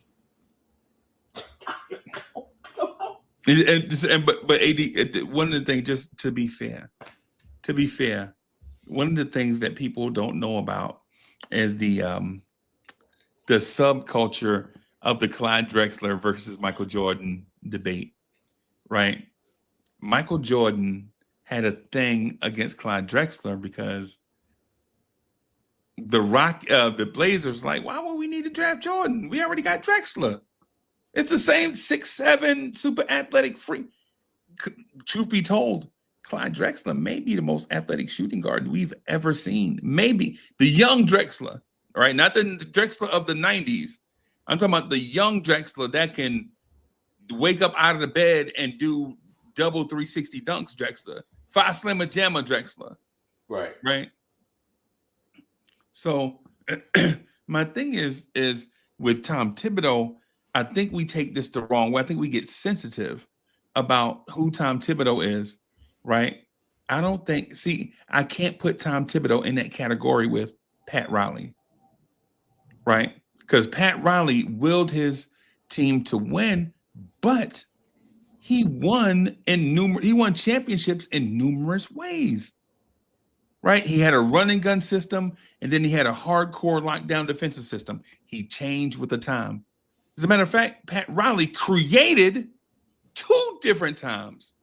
But AD, one of the things, just to be fair, one of the things that people don't know about is the subculture of the Clyde Drexler versus Michael Jordan debate, right? Michael Jordan had a thing against Clyde Drexler because the Blazers like, why would we need to draft Jordan? We already got Drexler. It's the same 6'7" super athletic freak. Truth be told, Clyde Drexler may be the most athletic shooting guard we've ever seen. Maybe the young Drexler, right? Not the Drexler of the 90s. I'm talking about the young Drexler that can wake up out of the bed and do double 360 dunks Drexler. 5 slammer jammer Drexler. Right. Right. So my thing is with Tom Thibodeau, I think we take this the wrong way. I think we get sensitive about who Tom Thibodeau is, right? I can't put Tom Thibodeau in that category with Pat Riley, right? Because Pat Riley willed his team to win, but he won championships in numerous ways, right? He had a run and gun system, and then he had a hardcore lockdown defensive system. He changed with the time. As a matter of fact, Pat Riley created 2 different times,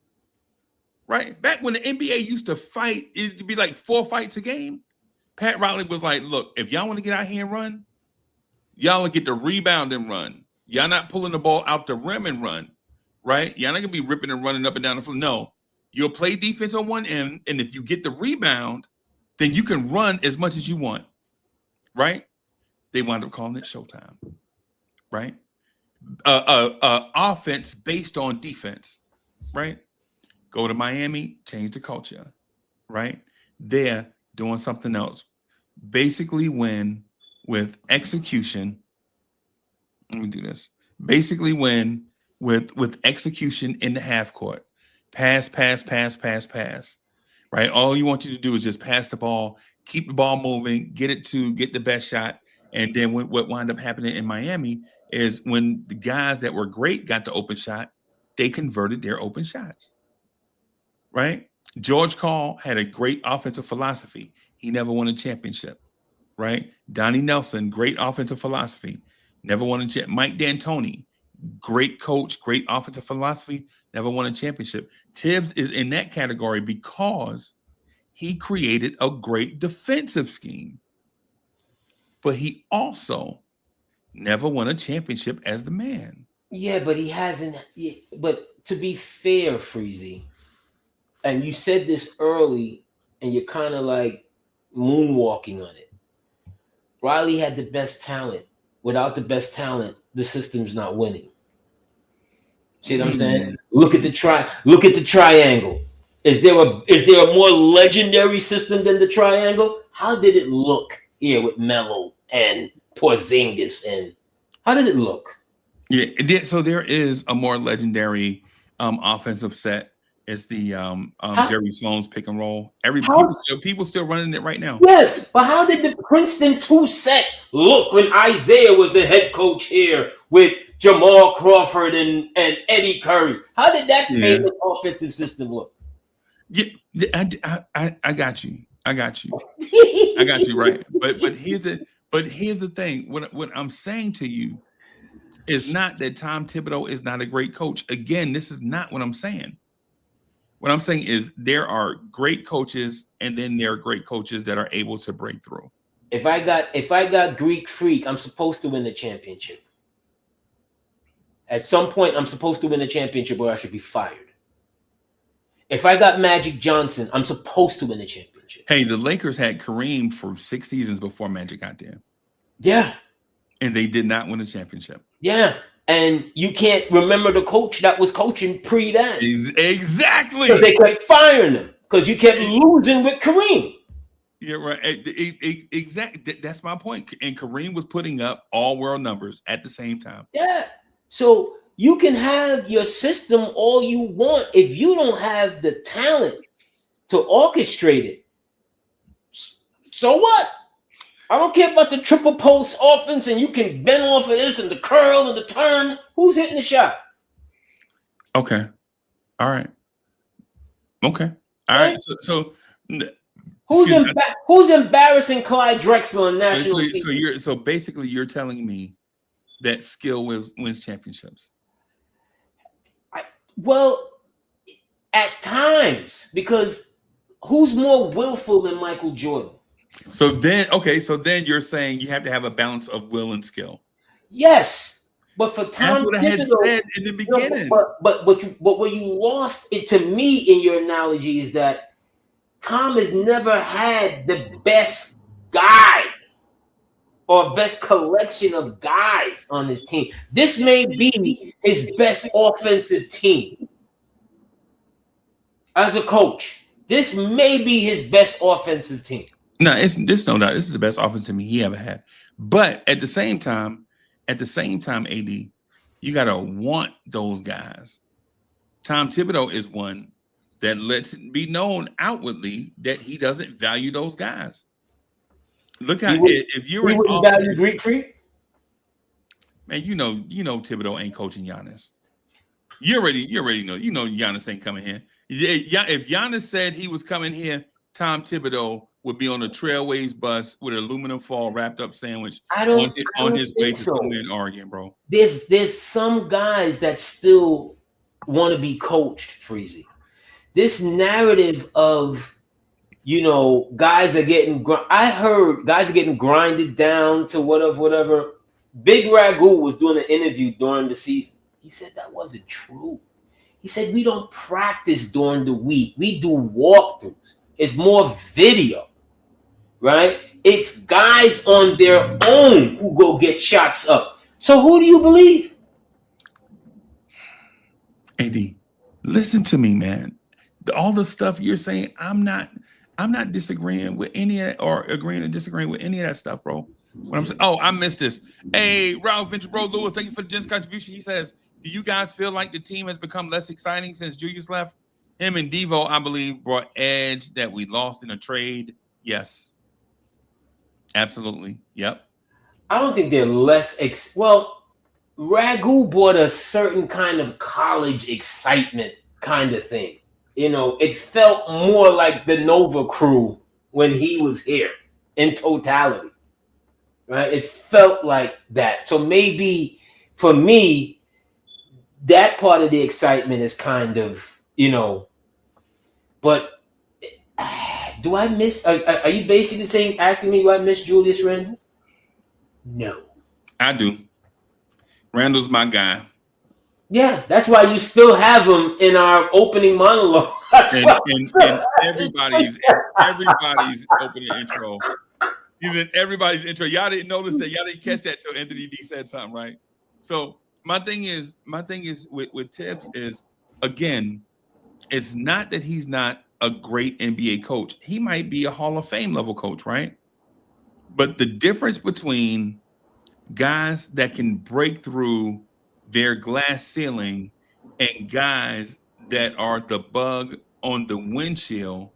right? Back when the NBA used to fight, it'd be like 4 fights a game. Pat Riley was like, look, if y'all want to get out here and run, y'all will get the rebound and run. Y'all not pulling the ball out the rim and run, right? Y'all not going to be ripping and running up and down the floor. No, you'll play defense on one end, and if you get the rebound, then you can run as much as you want. right? They wound up calling it Showtime, right? Offense based on defense, right? Go to Miami, change the culture, right? They're doing something else. Basically win with execution. Let me do this. Basically win with execution in the half court. Pass, pass, pass, pass, pass. Right? All you want you to do is just pass the ball, keep the ball moving, get the best shot. And then what wound up happening in Miami is when the guys that were great got the open shot, they converted their open shots. Right? George Karl had a great offensive philosophy. He never won a championship. Right? Donnie Nelson, great offensive philosophy, never won a championship. Mike D'Antoni, great coach, great offensive philosophy, never won a championship. Tibbs is in that category because he created a great defensive scheme, but he also never won a championship as the man. Yeah, but he hasn't. But to be fair, Freezy, and you said this early, and you're kind of like moonwalking on it. Riley had the best talent. Without the best talent, the system's not winning. See what I'm saying? Look at the triangle. Is there a more legendary system than the triangle? How did it look here with Melo and Porzingis, and how did it look? Yeah, it did. So there is a more legendary offensive set. It's the Jerry Sloan's pick and roll. People still running it right now. Yes, but how did the Princeton 2 set look when Isaiah was the head coach here with Jamal Crawford and Eddie Curry? How did that famous offensive system look? Yeah, I got you. I got you right. But here's the thing. What I'm saying to you is not that Tom Thibodeau is not a great coach. Again, this is not what I'm saying. What I'm saying is there are great coaches, and then there are great coaches that are able to break through. If I got Greek Freak, I'm supposed to win the championship. At some point, I'm supposed to win the championship, or I should be fired. If I got Magic Johnson, I'm supposed to win the championship. Hey, the Lakers had Kareem for 6 seasons before Magic got there. Yeah. And they did not win a championship. Yeah. And you can't remember the coach that was coaching pre that. Exactly. Because they kept firing him. Because you kept losing with Kareem. Yeah, right. Exactly. That's my point. And Kareem was putting up all world numbers at the same time. Yeah. So you can have your system all you want. If you don't have the talent to orchestrate it, so what? I don't care about the triple post offense and you can bend off of this and the curl and the turn. Who's hitting the shot? Okay. All right. Okay. All right. So who's embarrassing Clyde Drexler on national TV? So basically you're telling me that skill wins championships. Well, at times, because who's more willful than Michael Jordan? So then you're saying you have to have a balance of will and skill. Yes, but for Tom, that's what I had said in the beginning. But what you lost it to me in your analogy is that Tom has never had the best guy or best collection of guys on his team. This may be his best offensive team as a coach. This may be his best offensive team. No, it's no doubt. This is the best offensive team he ever had. But at the same time, AD, you gotta want those guys. Tom Thibodeau is one that lets it be known outwardly that he doesn't value those guys. Look how if you're he wouldn't value Greek Freak, man, you know Thibodeau ain't coaching Giannis. You already know. You know Giannis ain't coming here. If Giannis said he was coming here, Tom Thibodeau would be on a Trailways bus with an aluminum foil wrapped up sandwich on his way to somewhere in Oregon, bro. There's some guys that still want to be coached, Freezy. This narrative of, guys are getting grinded down to whatever. Big Ragu was doing an interview during the season. He said that wasn't true. He said we don't practice during the week. We do walkthroughs. It's more video, right? It's guys on their own who go get shots up. So who do you believe? AD, listen to me, man. All the stuff you're saying, I'm not disagreeing with any of that, or agreeing or disagreeing with any of that stuff, bro. When I'm saying, oh, I missed this. Hey, Ralph Venture Bro Lewis, thank you for the Jen's contribution. He says, do you guys feel like the team has become less exciting since Julius left? Him and Devo, I believe, brought edge that we lost in a trade. Yes. Absolutely. Yep. I don't think they're less well, Ragu brought a certain kind of college excitement kind of thing. You know, it felt more like the Nova crew when he was here in totality. Right? It felt like that. So maybe for me, that part of the excitement is kind of, you know, but do I miss, are you basically saying, asking me do I miss Julius Randle? No. I do. Randall's my guy. Yeah, that's why you still have him in our opening monologue. and everybody's opening intro. He's in everybody's intro. Y'all didn't notice that. Y'all didn't catch that till Anthony D said something, right? So my thing is with Tibbs is, again, it's not that he's not a great NBA coach. He might be a Hall of Fame level coach, right? But the difference between guys that can break through their glass ceiling and guys that are the bug on the windshield,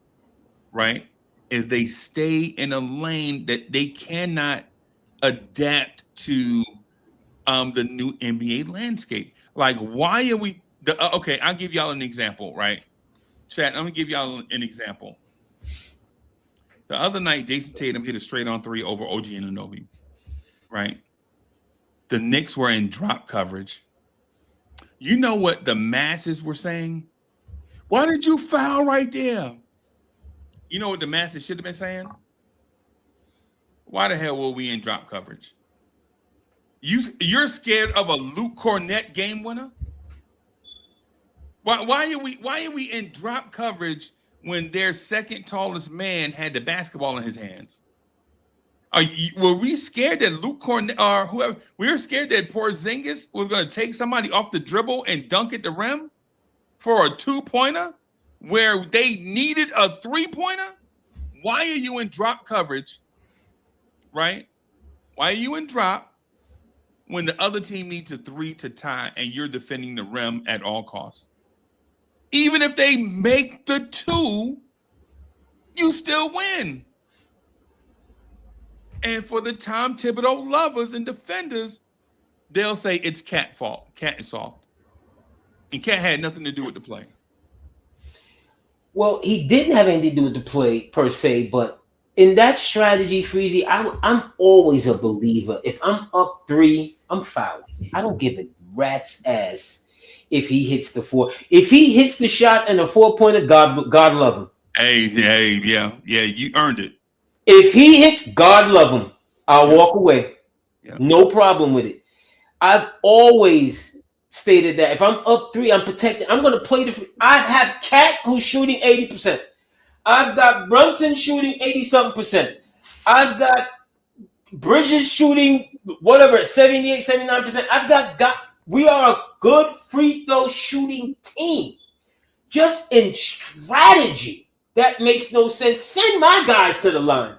right, is they stay in a lane that they cannot adapt to the new NBA landscape. Like, why are we okay, I'll give y'all an example, right? Chat, I'm gonna give y'all an example. The other night, Jason Tatum hit a straight on three over OG Anunoby, right? The Knicks were in drop coverage. You know what the masses were saying? Why did you foul right there? You know what the masses should have been saying? Why the hell were we in drop coverage? You're scared of a Luke Cornett game winner? Why are we in drop coverage when their second tallest man had the basketball in his hands? Were we scared that Luke Cornett or whoever? We were scared that Porzingis was going to take somebody off the dribble and dunk at the rim for a 2-pointer where they needed a 3-pointer? Why are you in drop coverage, right? Why are you in drop when the other team needs a 3 to tie and you're defending the rim at all costs? Even if they make the 2, you still win. And for the Tom Thibodeau lovers and defenders, they'll say it's Cat fault. Cat is soft. And Cat had nothing to do with the play. Well, he didn't have anything to do with the play per se, but in that strategy, Freezy, I'm always a believer. If I'm up 3, I'm fouling. I don't give a rat's ass if he hits the 4. If he hits the shot and a 4-pointer, God love him. Hey, yeah, you earned it. If he hits, God love him. I'll walk away. Yeah. No problem with it. I've always stated that if I'm up 3, I'm protected. I'm going to play I have Cat who's shooting 80%. I've got Brunson shooting 80-something%. I've got Bridges shooting whatever, 78, 79%. We are a good free throw shooting team. Just in strategy, that makes no sense. Send my guys to the line.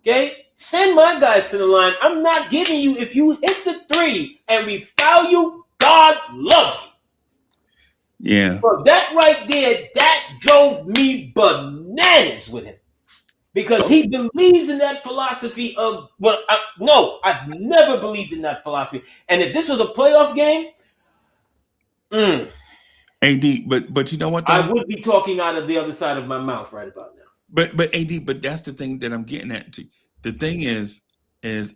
Okay? Send my guys to the line. I'm not giving you, if you hit the 3 and we foul you, God love you. Yeah. So that right there, that drove me bananas with him. Because he believes in that philosophy of, I've never believed in that philosophy. And if this was a playoff game, AD, but you know what? Though? I would be talking out of the other side of my mouth right about now. But AD, but that's the thing that I'm getting at. The thing is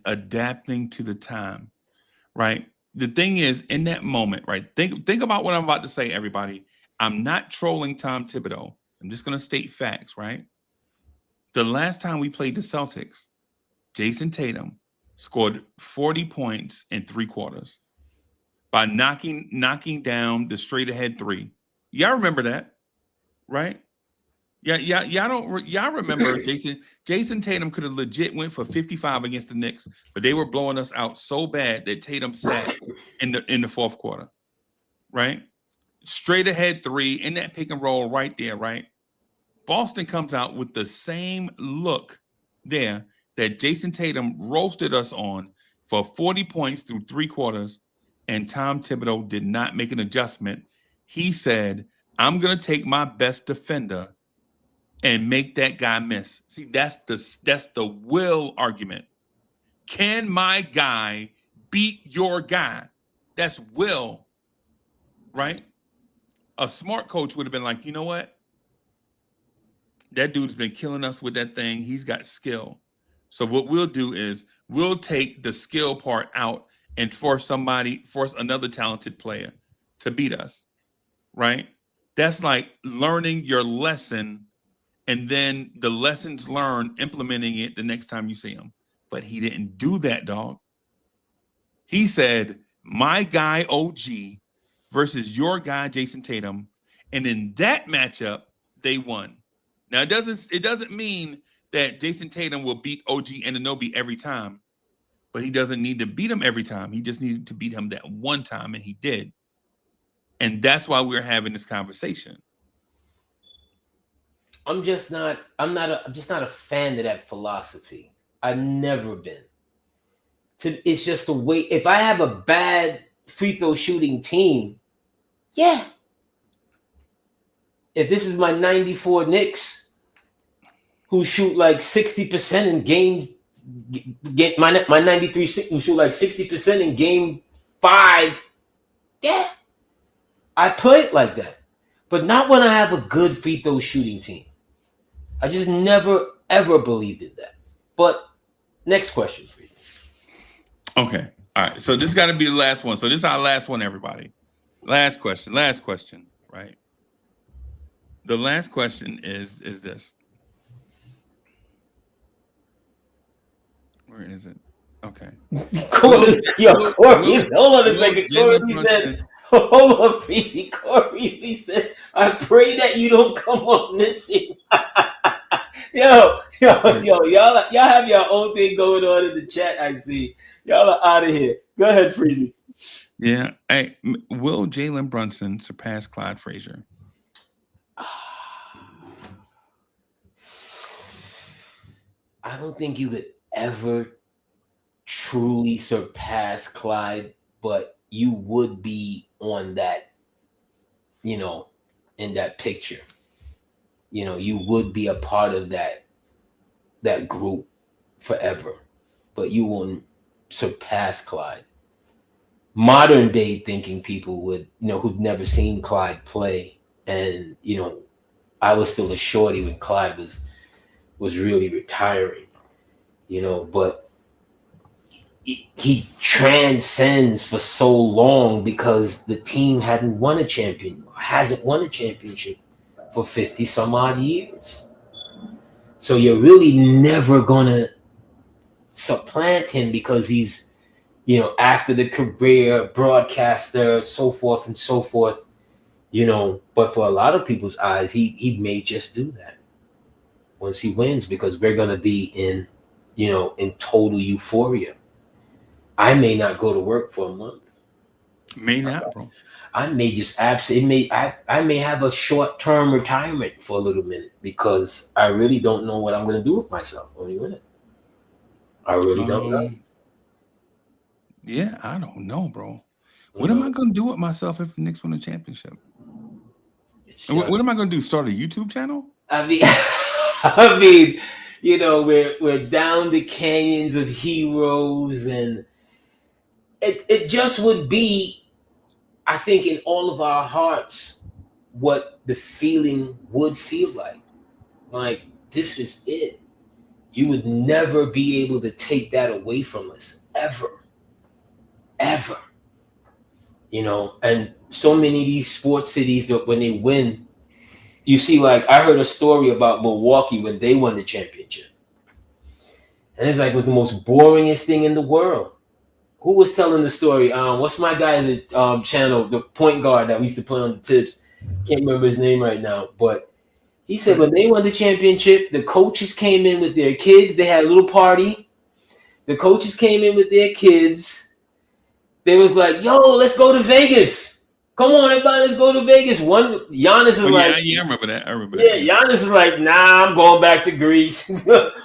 adapting to the time, right? The thing is, in that moment, right? Think about what I'm about to say, everybody. I'm not trolling Tom Thibodeau. I'm just going to state facts, right? The last time we played the Celtics, Jason Tatum scored 40 points in 3 quarters by knocking down the straight ahead 3. Y'all remember that, right? Y'all remember Jason Tatum could have legit went for 55 against the Knicks, but they were blowing us out so bad that Tatum sat in the fourth quarter, right? Straight ahead three in that pick and roll right there, right? Boston comes out with the same look there that Jason Tatum roasted us on for 40 points through three quarters, and Tom Thibodeau did not make an adjustment. He said, I'm going to take my best defender and make that guy miss. See, that's the will argument. Can my guy beat your guy? That's will, right? A smart coach would have been like, you know what? That dude's been killing us with that thing. He's got skill. So what we'll do is we'll take the skill part out and force another talented player to beat us, right? That's like learning your lesson and then the lessons learned, implementing it the next time you see him. But he didn't do that, dog. He said, my guy OG versus your guy Jason Tatum. And in that matchup, they won. Now, it doesn't mean that Jason Tatum will beat OG Anunoby every time, but he doesn't need to beat him every time. He just needed to beat him that one time, and he did. And that's why we're having this conversation. I'm just not a fan of that philosophy. I've never been. It's just the way. If I have a bad free throw shooting team, yeah. If this is my 94 Knicks, who shoot like 60% in game, get my 93 who shoot like 60% in game 5, yeah. I play it like that. But not when I have a good free throw shooting team. I just never, ever believed in that. But next question, please. Okay. All right. So this got to be the last one. So this is our last one, everybody. Last question, right? The last question is this. Where is it? Okay. Corey, hold on a second. Corey said, hold on, Feezy. Corey said, I pray that you don't come up missing. Yo, y'all have your own thing going on in the chat, I see. Y'all are out of here. Go ahead, Freezy. Yeah. Hey, will Jalen Brunson surpass Clyde Frazier? I don't think you could ever truly surpass Clyde, but you would be on that, in that picture. You would be a part of that group forever, but you won't surpass Clyde. Modern day thinking people would, who've never seen Clyde play, and I was still a shorty when Clyde was really retiring, but he transcends for so long because the team hasn't won a championship for 50 some odd years. So you're really never gonna supplant him because he's, after the career, broadcaster, so forth and so forth, but for a lot of people's eyes, he may just do that once he wins, because we're gonna be in total euphoria. I may not go to work for a month. May not, bro. I may just I may have a short-term retirement for a little minute because I really don't know what I'm going to do with myself when we win it. I really don't know. Yeah, I don't know, bro. What am I going to do with myself if the Knicks win a championship? What am I going to do? Start a YouTube channel? I mean, we're down the canyons of heroes, and it just would be, I think, in all of our hearts, what the feeling would feel like. Like, this is it. You would never be able to take that away from us, ever. Ever. And so many of these sports cities, that when they win, you see, like, I heard a story about Milwaukee when they won the championship. And it's like, it was the most boringest thing in the world. Who was telling the story? What's my guy's channel, the point guard that we used to play on the tips? Can't remember his name right now, but He said when they won the championship, the coaches came in with their kids. They had a little party. The coaches came in with their kids. They was like, "Yo, let's go to Vegas. Come on, everybody, let's go to Vegas." Giannis is like, "Yeah, I remember that. Giannis is like, "Nah, I'm going back to Greece."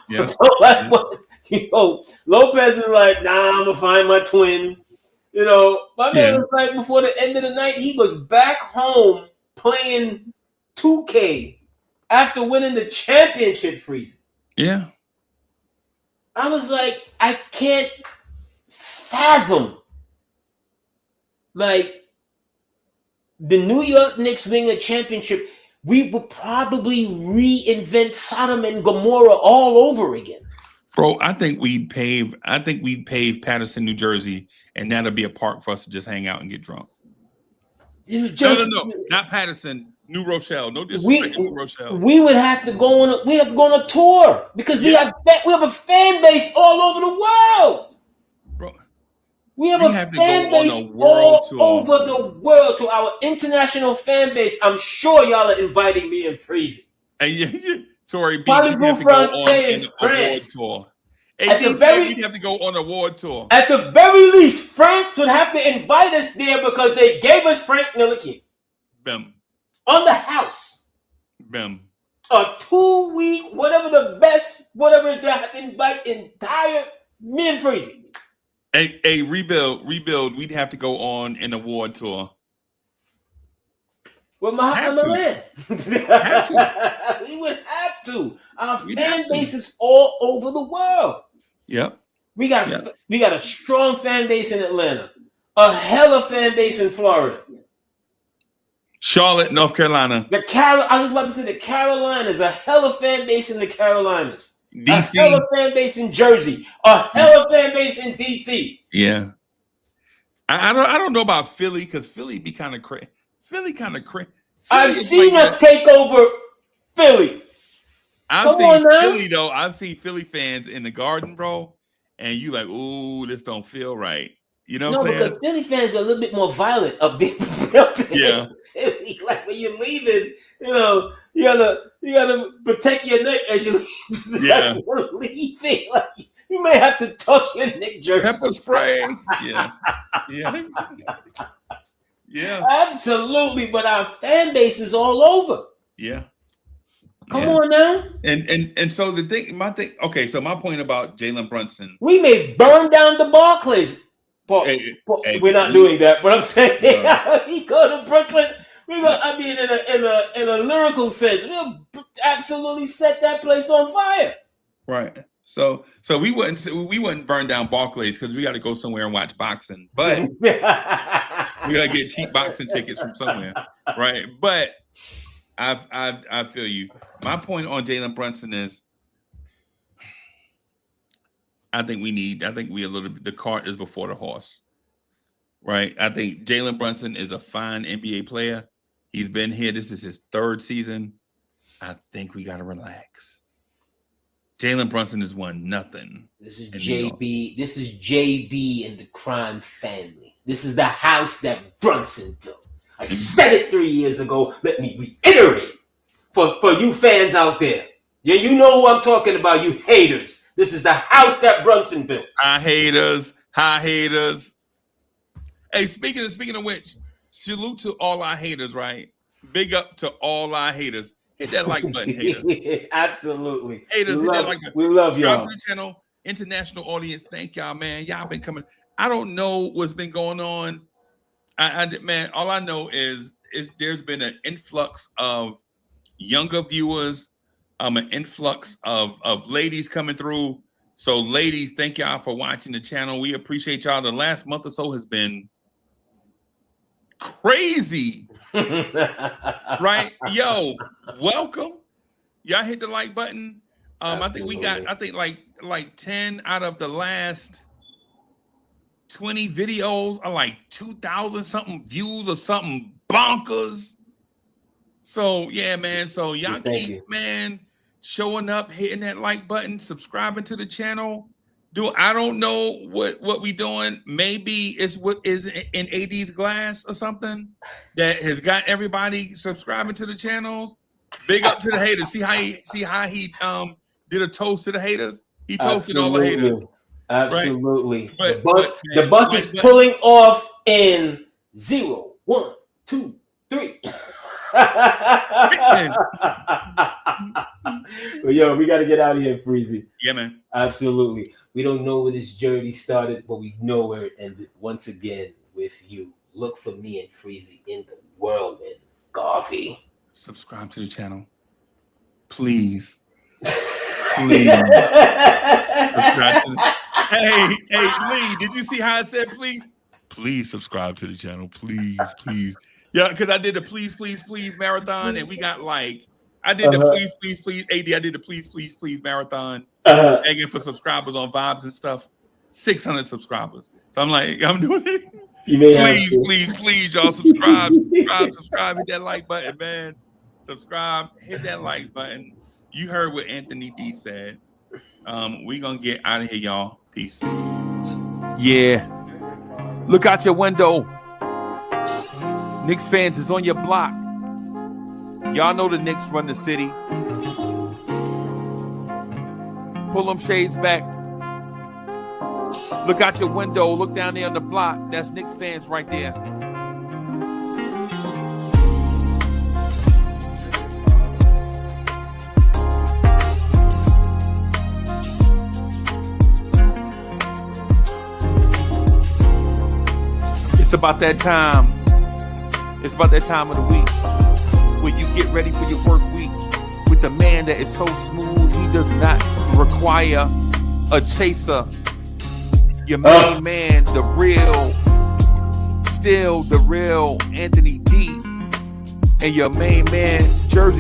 Yeah. Lopez is like, "Nah, I'm gonna find my twin." My man was like, before the end of the night, he was back home playing 2K after winning the championship freezing. Yeah. I was like, I can't fathom. Like, the New York Knicks winning a championship, we would probably reinvent Sodom and Gomorrah all over again. Bro, I think we'd pave Patterson, New Jersey, and that'll be a park for us to just hang out and get drunk. No, not Patterson, New Rochelle. No disrespect to New Rochelle. We would have to go on a tour because we have a fan base all over the world. Bro, we have a fan base all over the world. To our international fan base, I'm sure y'all are inviting me and Freezy. And Tory B, we'd have to go on an award tour. We'd have to go on an award tour. At the very least, France would have to invite us there because they gave us Frank Ntilikina. Bim. On the house. Bim. A 2-week, whatever is there, to invite entire me and Freezy. A rebuild. We'd have to go on an award tour. With Mahatma Man. We would have to. Our fan base is all over the world. Yep. We got a strong fan base in Atlanta. A hella fan base in Florida. Charlotte, North Carolina. I was about to say the Carolinas. A hella fan base in the Carolinas. DC. A hella fan base in Jersey. A hella fan base in DC. Yeah. I don't know about Philly because Philly be kind of crazy. I've seen us take over Philly. I've seen Philly fans in the Garden, bro, and you like, ooh, this don't feel right. You know what I'm saying? Because Philly fans are a little bit more violent up there. Yeah. Philly, like when you're leaving, you gotta protect your neck as you leave. Yeah. You're leaving. Like, you may have to touch your neck jersey. Pepper spray. Yeah. Yeah. Yeah. Absolutely, but our fan base is all over. Yeah. Come on now. And so so my point about Jalen Brunson. We may burn down the Barclays. We're not doing that, but I'm saying we go to Brooklyn. In a lyrical sense, we'll absolutely set that place on fire. Right. So we wouldn't burn down Barclays because we got to go somewhere and watch boxing, but we gotta get cheap boxing tickets from somewhere, right? But I feel you. My point on Jalen Brunson is, I think the cart is before the horse, right? I think Jalen Brunson is a fine NBA player. He's been here. This is his 3rd season. I think we got to relax. Jalen Brunson has won nothing. This is JB. This is JB and the crime family. This is the house that Brunson built. I said it 3 years ago. Let me reiterate for you fans out there. Yeah, you know who I'm talking about, you haters. This is the house that Brunson built. Hi haters. Hey, speaking of which, salute to all our haters, right? Big up to all our haters. Hit that like button, haters. Absolutely. Haters, hit that like button. We love y'all. Subscribe to the channel. International audience, thank y'all, man. Y'all been coming. I don't know what's been going on. Man, all I know is there's been an influx of younger viewers, an influx of ladies coming through. So, ladies, thank y'all for watching the channel. We appreciate y'all. The last month or so has been crazy. Right? Yo, welcome. Y'all hit the like button. I think we got like 10 out of the last 20 videos are like 2,000 something views or something bonkers. So yeah, man. So y'all keep showing up, hitting that like button, subscribing to the channel. I don't know what we doing. Maybe it's what is in AD's glass or something that has got everybody subscribing to the channels. Big up to the haters. See how he did a toast to the haters? He toasted all the haters. Absolutely. Right? The bus is pulling off in 0, 1, 2, 3. Well, yo, we got to get out of here, Freezy. Yeah, man. Absolutely. We don't know where this journey started, but we know where it ended. Once again, with you. Look for me and Freezy in the whirlwind. Garvey. Subscribe to the channel. Please. Please. Hey, Lee, did you see how I said please? Please subscribe to the channel. Please. Yeah, because I did the please marathon, and we got I did the please, AD, I did the please marathon, begging for subscribers on Vibes and stuff. 600 subscribers. So I'm doing it. Please, y'all subscribe, hit that like button, man. Subscribe, hit that like button. You heard what Anthony D said. We gonna get out of here, y'all. Peace. Yeah. Look out your window. Knicks fans is on your block. Y'all know the Knicks run the city. Pull them shades back. Look out your window. Look down there on the block. That's Knicks fans right there. It's about that time. It's about that time of the week where you get ready for your work week with the man that is so smooth he does not require a chaser. Your main man, the real Anthony D, and your main man, Jersey.